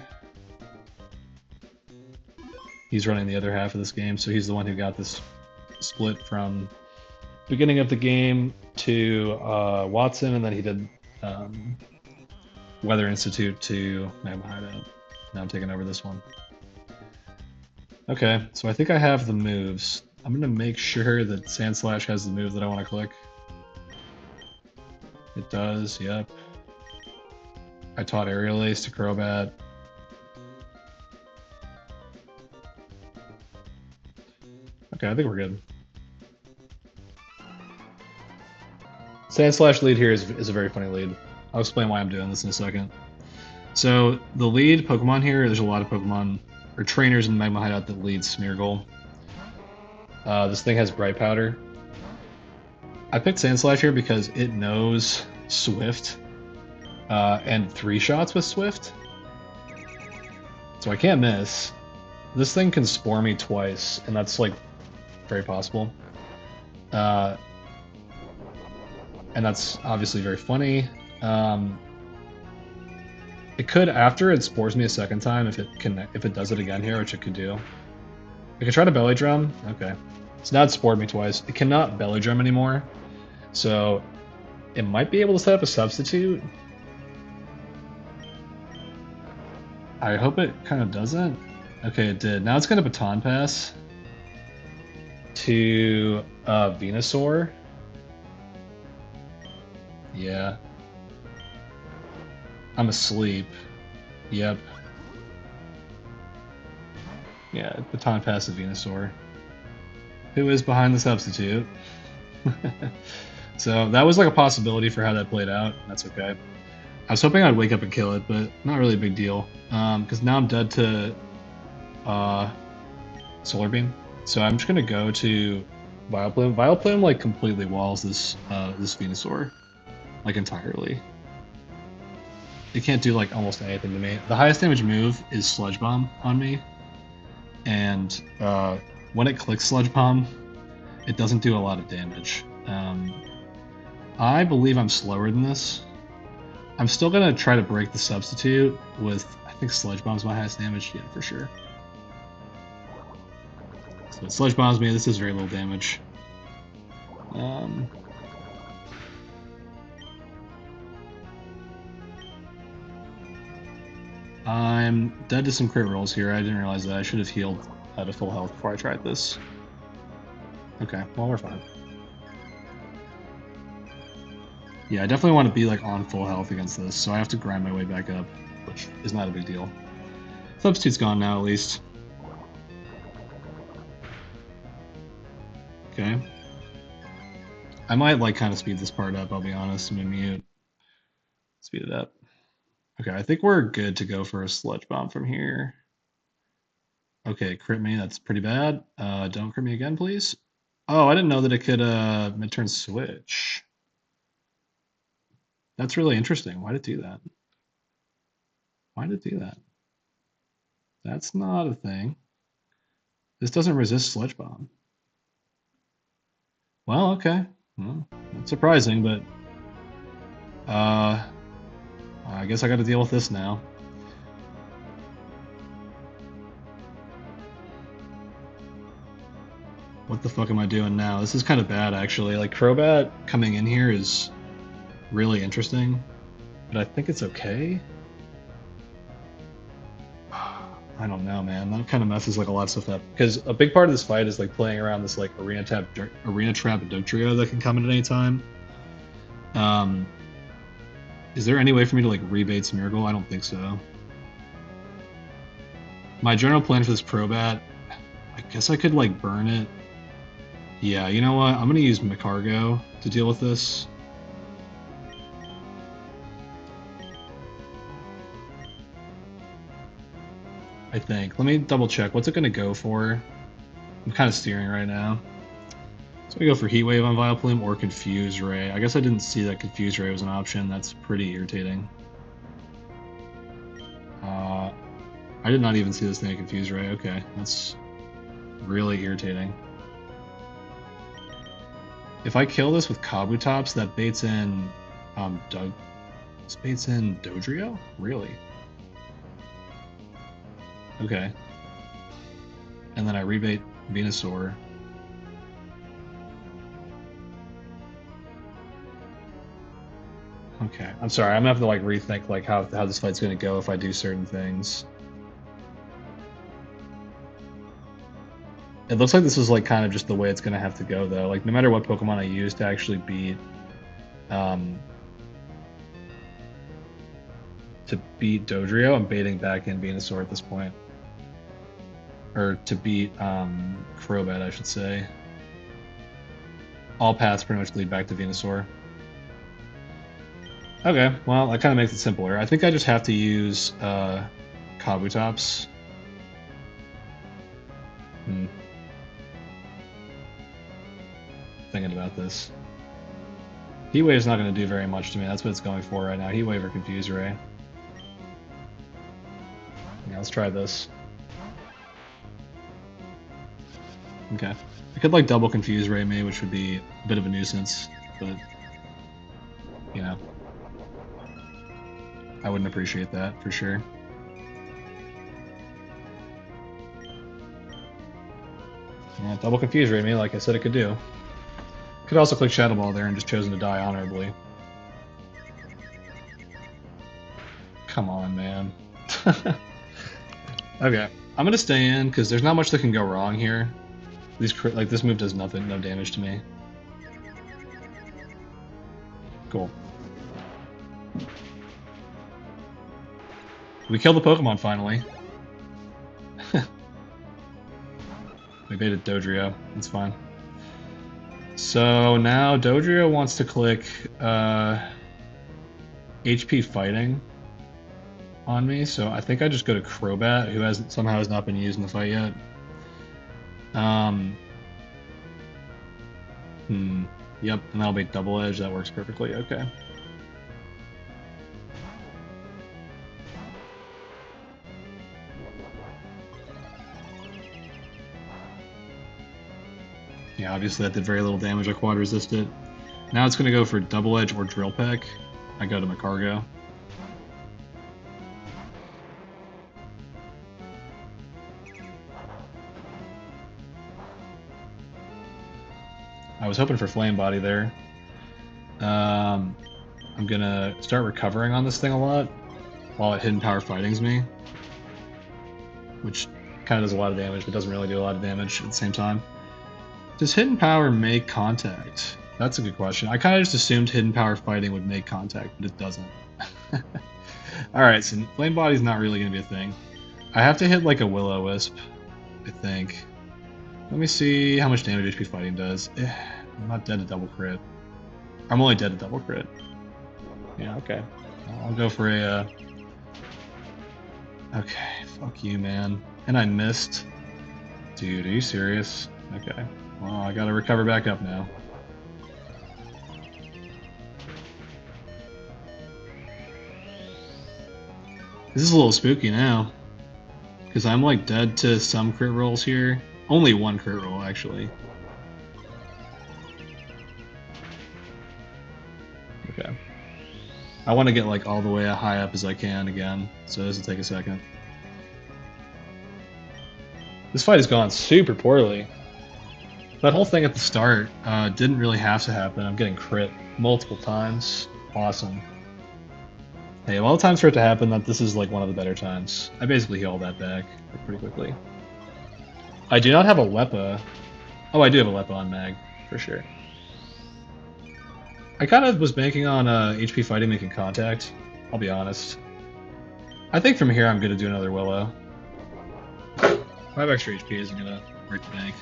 He's running the other half of this game, so he's the one who got this split from beginning of the game to Watson, and then he did Weather Institute to Magma Hideout. Now I'm taking over this one. Okay, so I think I have the moves. I'm gonna make sure that Sand Slash has the move that I want to click. It does, yep. I taught Aerial Ace to Crobat. Okay, I think we're good. Sand Slash lead here is a very funny lead. I'll explain why I'm doing this in a second. So the lead Pokemon here, there's a lot of Pokemon or trainers in Magma Hideout that lead Smeargle. This thing has Bright Powder. I picked Sand Slash here because it knows Swift and 3-shots with Swift. So I can't miss. This thing can Spore me twice, and that's like very possible. And that's obviously very funny. It could, after it spores me a second time, if it does it again here, which it could do. I could try to Belly Drum. Okay. So now it's spored me twice. It cannot Belly Drum anymore. So it might be able to set up a substitute. I hope it kind of doesn't. Okay, it did. Now it's going to Baton Pass to Venusaur. Yeah. I'm asleep. Yep. Yeah, Baton Pass to Venusaur. Who is behind the substitute? So that was like a possibility for how that played out. That's okay. I was hoping I'd wake up and kill it, but not really a big deal. Because now I'm dead to Solar Beam. So I'm just gonna go to Vileplume. Vileplume like completely walls this Venusaur, like entirely. It can't do like almost anything to me. The highest damage move is Sludge Bomb on me, and when it clicks Sludge Bomb, it doesn't do a lot of damage. I believe I'm slower than this. I'm still gonna try to break the substitute with, I think Sludge Bomb's my highest damage, yeah, for sure. So it Sludge Bombs me, this is very little damage. I'm dead to some crit rolls here. I didn't realize that. I should have healed to full health before I tried this. Okay, well, we're fine. Yeah, I definitely want to be like on full health against this, so I have to grind my way back up, which is not a big deal. Substitute's gone now, at least. Okay. I might like kind of speed this part up, I'll be honest. I'm gonna mute. Speed it up. Okay, I think we're good to go for a Sludge Bomb from here. Okay, crit me, that's pretty bad. Don't crit me again, please. Oh, I didn't know that it could mid-turn switch. That's really interesting. Why did it do that? Why did it do that? That's not a thing. This doesn't resist Sludge Bomb. Well, okay. Well, that's surprising, but I guess I got to deal with this now. What the fuck am I doing now? This is kind of bad, actually. Like, Crobat coming in here is really interesting, but I think it's okay. I don't know, man. That kind of messes like a lot of stuff up. Because a big part of this fight is like playing around this like Arena Trap Dugtrio that can come at any time. Is there any way for me to like rebait Smeargle? I don't think so. My general plan for this Crobat, I guess I could like burn it. Yeah, you know what? I'm gonna use Macargo to deal with this. I think. Let me double check. What's it gonna go for? I'm kind of steering right now. So we go for Heat Wave on Vileplume or Confuse Ray. I guess I didn't see that Confuse Ray was an option. That's pretty irritating. I did not even see this thing at Confuse Ray. Okay, that's really irritating. If I kill this with Kabutops, that baits in this baits in Dodrio? Really? Okay. And then I rebait Venusaur. Okay. I'm sorry, I'm gonna have to like rethink like how this fight's gonna go if I do certain things. It looks like this is like kind of just the way it's gonna have to go though. Like no matter what Pokemon I use to actually beat Dodrio, I'm baiting back in Venusaur at this point. Or to beat Crobat, I should say. All paths pretty much lead back to Venusaur. Okay, well that kind of makes it simpler. I think I just have to use Kabutops. Thinking about this. Heat Wave's not going to do very much to me. That's what it's going for right now. Heat Wave or Confuse Ray. Yeah, let's try this. Okay. I could like double Confuse Ray me, which would be a bit of a nuisance, but you know, I wouldn't appreciate that for sure. Yeah, double Confuse Ray me, like I said it could do. Could also click Shadow Ball there and just chosen to die honorably. Come on, man. Okay, I'm gonna stay in because there's not much that can go wrong here. Like this move does nothing, no damage to me. Cool. We killed the Pokemon finally. We baited Dodrio. That's fine. So now Dodrio wants to click HP Fighting on me, so I think I just go to Crobat, who somehow has not been used in the fight yet. Yep, and that'll be Double Edge. That works perfectly. Okay. Yeah, obviously that did very little damage. I quad resisted. Now it's going to go for Double Edge or Drill Peck. I go to Macargo. I was hoping for Flame Body there. I'm going to start recovering on this thing a lot while it Hidden Power Fightings me, which kind of does a lot of damage, but doesn't really do a lot of damage at the same time. Does Hidden Power make contact? That's a good question. I kind of just assumed Hidden Power Fighting would make contact, but it doesn't. Alright, so Flame Body's not really going to be a thing. I have to hit like a Will-O-Wisp, I think. Let me see how much damage HP Fighting does. I'm not dead to double crit. I'm only dead to double crit. Yeah, okay. I'll go for a... Okay, fuck you, man. And I missed. Dude, are you serious? Okay. Well, I gotta recover back up now. This is a little spooky now. Because I'm like dead to some crit rolls here. Only one crit roll, actually. Okay. I want to get like all the way high up as I can again, so this will take a second. This fight has gone super poorly. That whole thing at the start didn't really have to happen. I'm getting crit multiple times. Awesome. Hey, of all the times for it to happen, this is like one of the better times. I basically heal that back pretty quickly. I do not have a Leppa. Oh, I do have a Leppa on Mag, for sure. I kind of was banking on HP Fighting making contact, I'll be honest. I think from here I'm going to do another Willow. 5 extra HP isn't going to break the bank.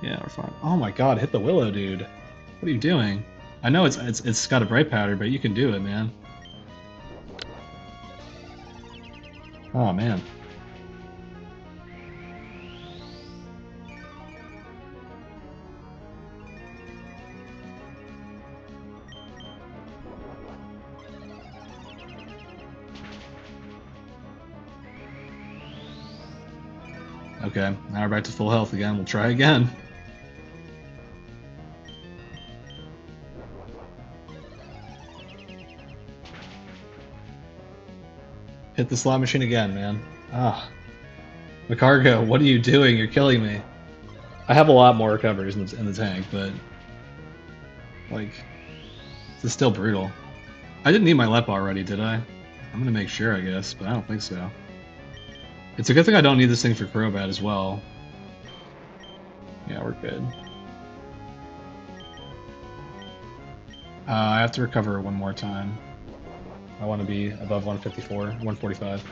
Yeah, we're fine. Oh my god, hit the Willow, dude. What are you doing? I know it's got a Bright Powder, but you can do it, man. Oh, man. Okay, now we're back to full health again. We'll try again. Hit the slot machine again, man. Ah. Macargo, what are you doing? You're killing me. I have a lot more recoveries in the tank, but... like... this is still brutal. I didn't need my Lepa already, did I? I'm gonna make sure, I guess, but I don't think so. It's a good thing I don't need this thing for Crobat as well. Yeah, we're good. I have to recover one more time. I want to be above 154, 145.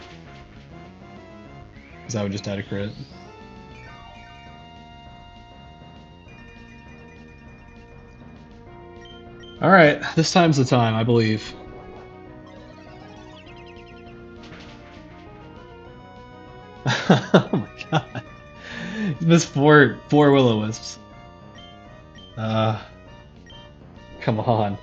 Because I would just add a crit. Alright, this time's the time, I believe. Oh my god. He's missed four Will-O-Wisps. Come on.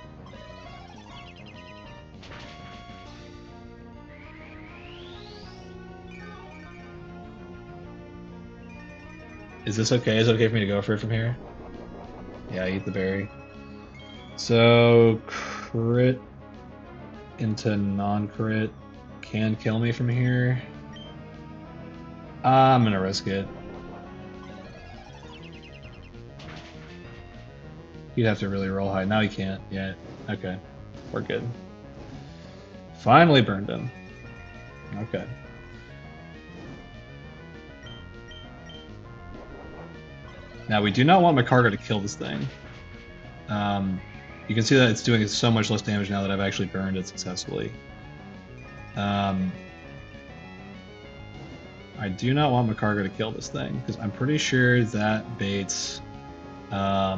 Is this okay? Is it okay for me to go for it from here? Yeah, eat the berry. So, crit into non-crit can kill me from here. I'm gonna risk it. You'd have to really roll high. Now he can't yet. Okay, we're good. Finally burned him. Okay. Now we do not want Macargo to kill this thing. You can see that it's doing so much less damage now that I've actually burned it successfully. I do not want Macargo to kill this thing, because I'm pretty sure that baits... oh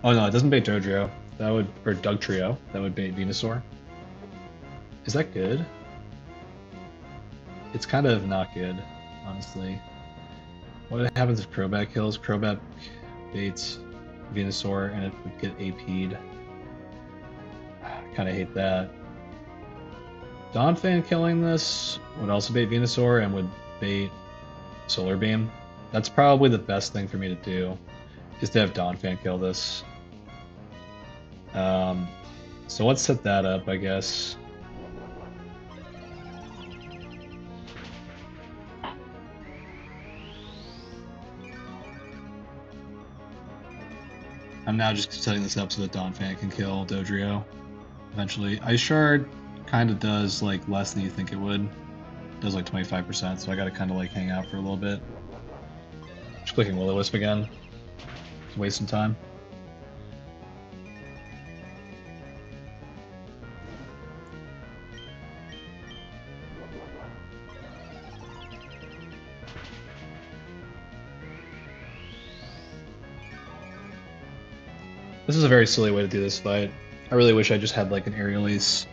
no, it doesn't bait Dodrio. That would... or Dugtrio. That would bait Venusaur. Is that good? It's kind of not good, honestly. What happens if Crobat kills? Crobat baits Venusaur and it would get AP'd. I kind of hate that. Donphan killing this would also bait Venusaur and would bait Solar Beam. That's probably the best thing for me to do, is to have Donphan kill this. So let's set that up, I guess. I'm now just setting this up so that Donphan can kill Dodrio eventually. Ice Shard kind of does like less than you think it would. It does like 25%, so I gotta kind of like hang out for a little bit. Just clicking Will-O-Wisp again. Just waste some time. This is a very silly way to do this fight. I really wish I just had like an Aerial Ace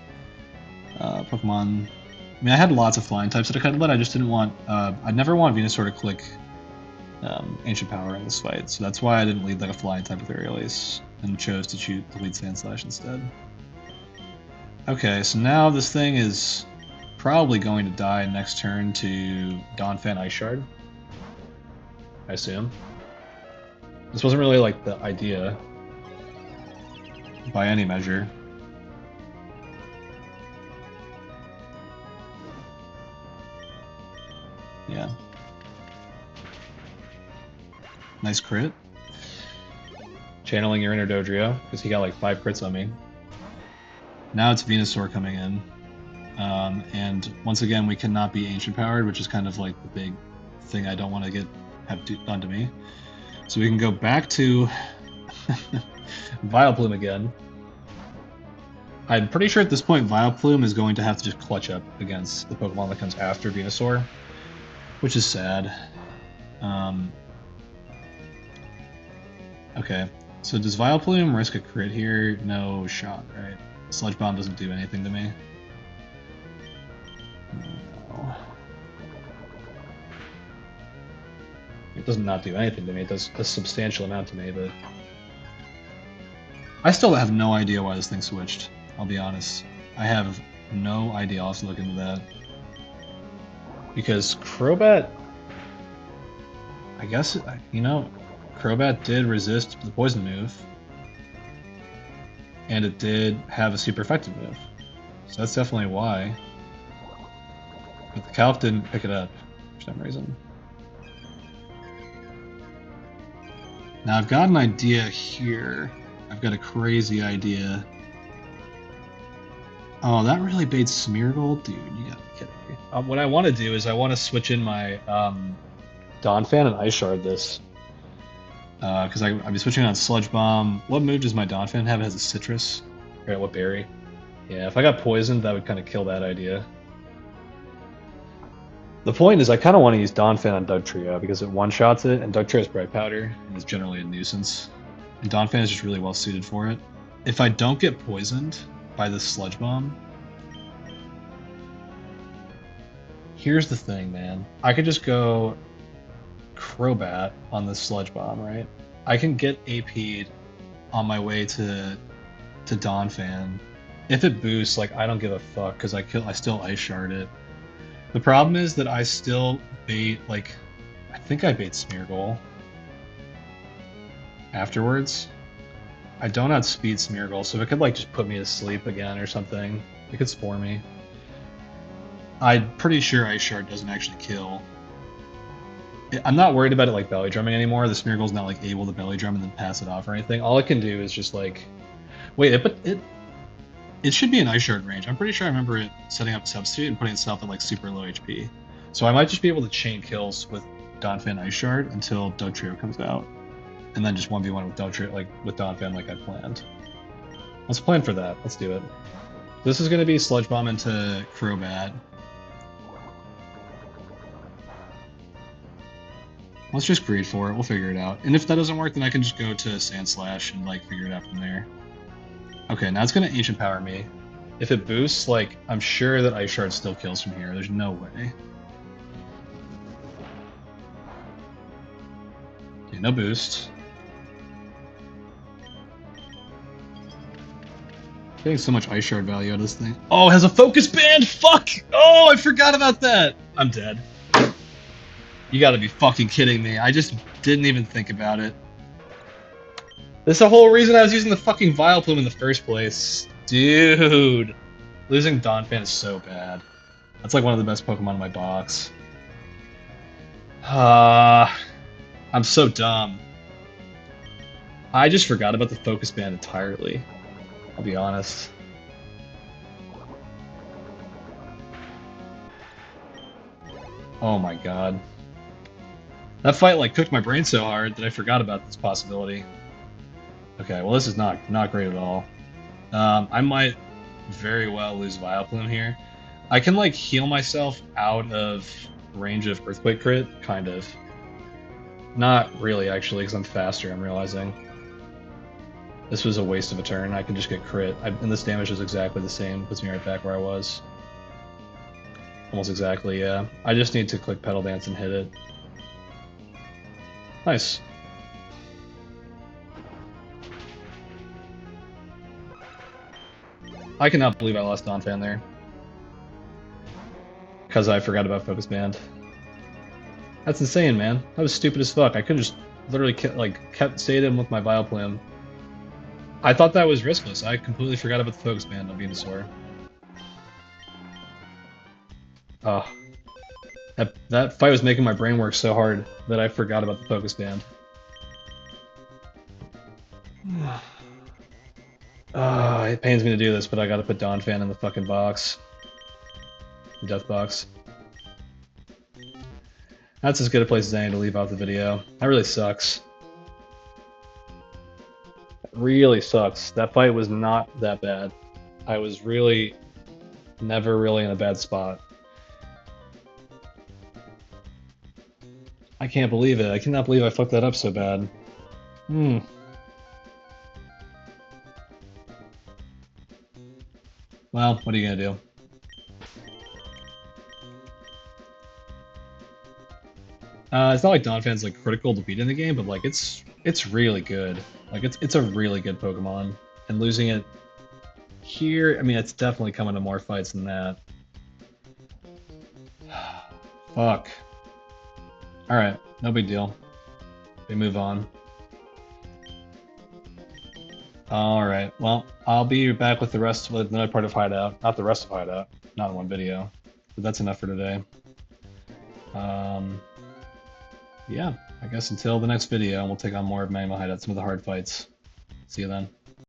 Pokemon. I mean, I had lots of flying types that I could have let. I just didn't want. I'd never want Venusaur to click Ancient Power in this fight, so that's why I didn't lead like a flying type with Aerial Ace and chose to lead Sandslash instead. Okay, so now this thing is probably going to die next turn to Donphan Ice Shard, I assume. This wasn't really like the idea by any measure. Yeah. Nice crit. Channeling your inner Dodrio, because he got like 5 crits on me. Now it's Venusaur coming in. And once again, we cannot be Ancient Powered, which is kind of like the big thing I don't want to have done to me. So we can go back to Vileplume again. I'm pretty sure at this point Vileplume is going to have to just clutch up against the Pokemon that comes after Venusaur, which is sad. Okay, so does Vileplume risk a crit here? No shot, right? Sludge Bomb doesn't do anything to me. No. It does not do anything to me. It does a substantial amount to me, but I still have no idea why this thing switched. I'll be honest. I have no idea. I'll have to look into that. Because Crobat, I guess, you know, Crobat did resist the poison move. And it did have a super effective move. So that's definitely why. But the Calc didn't pick it up for some reason. Now I've got an idea here. I've got a crazy idea. Oh, that really baits Smeargle? Dude, you gotta be kidding me. What I want to do is I want to switch in my Donphan and Ice Shard this. Because I'll be switching on Sludge Bomb. What move does my Donphan have? It has a Citrus. Or what berry? Yeah, if I got poisoned, that would kind of kill that idea. The point is I kind of want to use Donphan on Dugtrio because it one-shots it, and Dugtrio's Bright Powder and is generally a nuisance. And Donphan is just really well suited for it. If I don't get poisoned by this Sludge Bomb, here's the thing, man. I could just go Crobat on this Sludge Bomb, right? I can get AP'd on my way to Donphan. If it boosts, like, I don't give a fuck because I still Ice Shard it. The problem is that I still bait, like, I think I bait Smeargle afterwards. I don't outspeed Smeargle, so if it could, like, just put me to sleep again or something, it could Spore me. I'm pretty sure Ice Shard doesn't actually kill. I'm not worried about it, like, belly drumming anymore. The Smeargle's not, like, able to belly drum and then pass it off or anything. All it can do is just, like... Wait, it should be an Ice Shard range. I'm pretty sure I remember it setting up Substitute and putting itself at, like, super low HP. So I might just be able to chain kills with Donphan Ice Shard until Dugtrio comes out. And then just 1v1 with Dugtrio, like, with Donphan like I planned. Let's plan for that. Let's do it. This is going to be Sludge Bomb into Crobat. Let's just greed for it. We'll figure it out. And if that doesn't work, then I can just go to Sand Slash and, like, figure it out from there. Okay, now it's going to Ancient Power me. If it boosts, like, I'm sure that Ice Shard still kills from here. There's no way. Okay, no boost. Getting so much Ice Shard value out of this thing. Oh, it has a Focus Band! Fuck! Oh, I forgot about that! I'm dead. You gotta be fucking kidding me. I just didn't even think about it. This is the whole reason I was using the fucking Vileplume in the first place. Dude. Losing Donphan is so bad. That's like one of the best Pokemon in my box. I'm so dumb. I just forgot about the Focus Band entirely. I'll be honest. Oh my god. That fight, like, cooked my brain so hard that I forgot about this possibility. Okay, well, this is not great at all. I might very well lose Vileplume here. I can, like, heal myself out of range of Earthquake crit, kind of. Not really, actually, because I'm faster, I'm realizing. This was a waste of a turn. I can just get crit. And this damage is exactly the same. Puts me right back where I was. Almost exactly, yeah. I just need to click Petal Dance and hit it. Nice. I cannot believe I lost Donphan there. Because I forgot about Focus Band. That's insane, man. That was stupid as fuck. I could just literally kept stayed in with my Vileplume. I thought that was riskless. I completely forgot about the Focus Band on Venusaur. Oh. That fight was making my brain work so hard that I forgot about the Focus Band. It pains me to do this, but I gotta put Donphan in the fucking box. The death box. That's as good a place as any to leave out the video. That really sucks. It really sucks. That fight was not that bad. I was really never really in a bad spot. I can't believe it. I cannot believe I fucked that up so bad. Well, what are you gonna do? It's not like Donphan's like critical to beat in the game, but like it's really good. Like it's a really good Pokemon, and losing it here, I mean, it's definitely coming to more fights than that. Fuck. Alright, no big deal. We move on. Alright, well, I'll be back with another part of Hideout. Not the rest of Hideout, not in one video. But that's enough for today. Yeah, I guess until the next video, we'll take on more of Magma Hideout, some of the hard fights. See you then.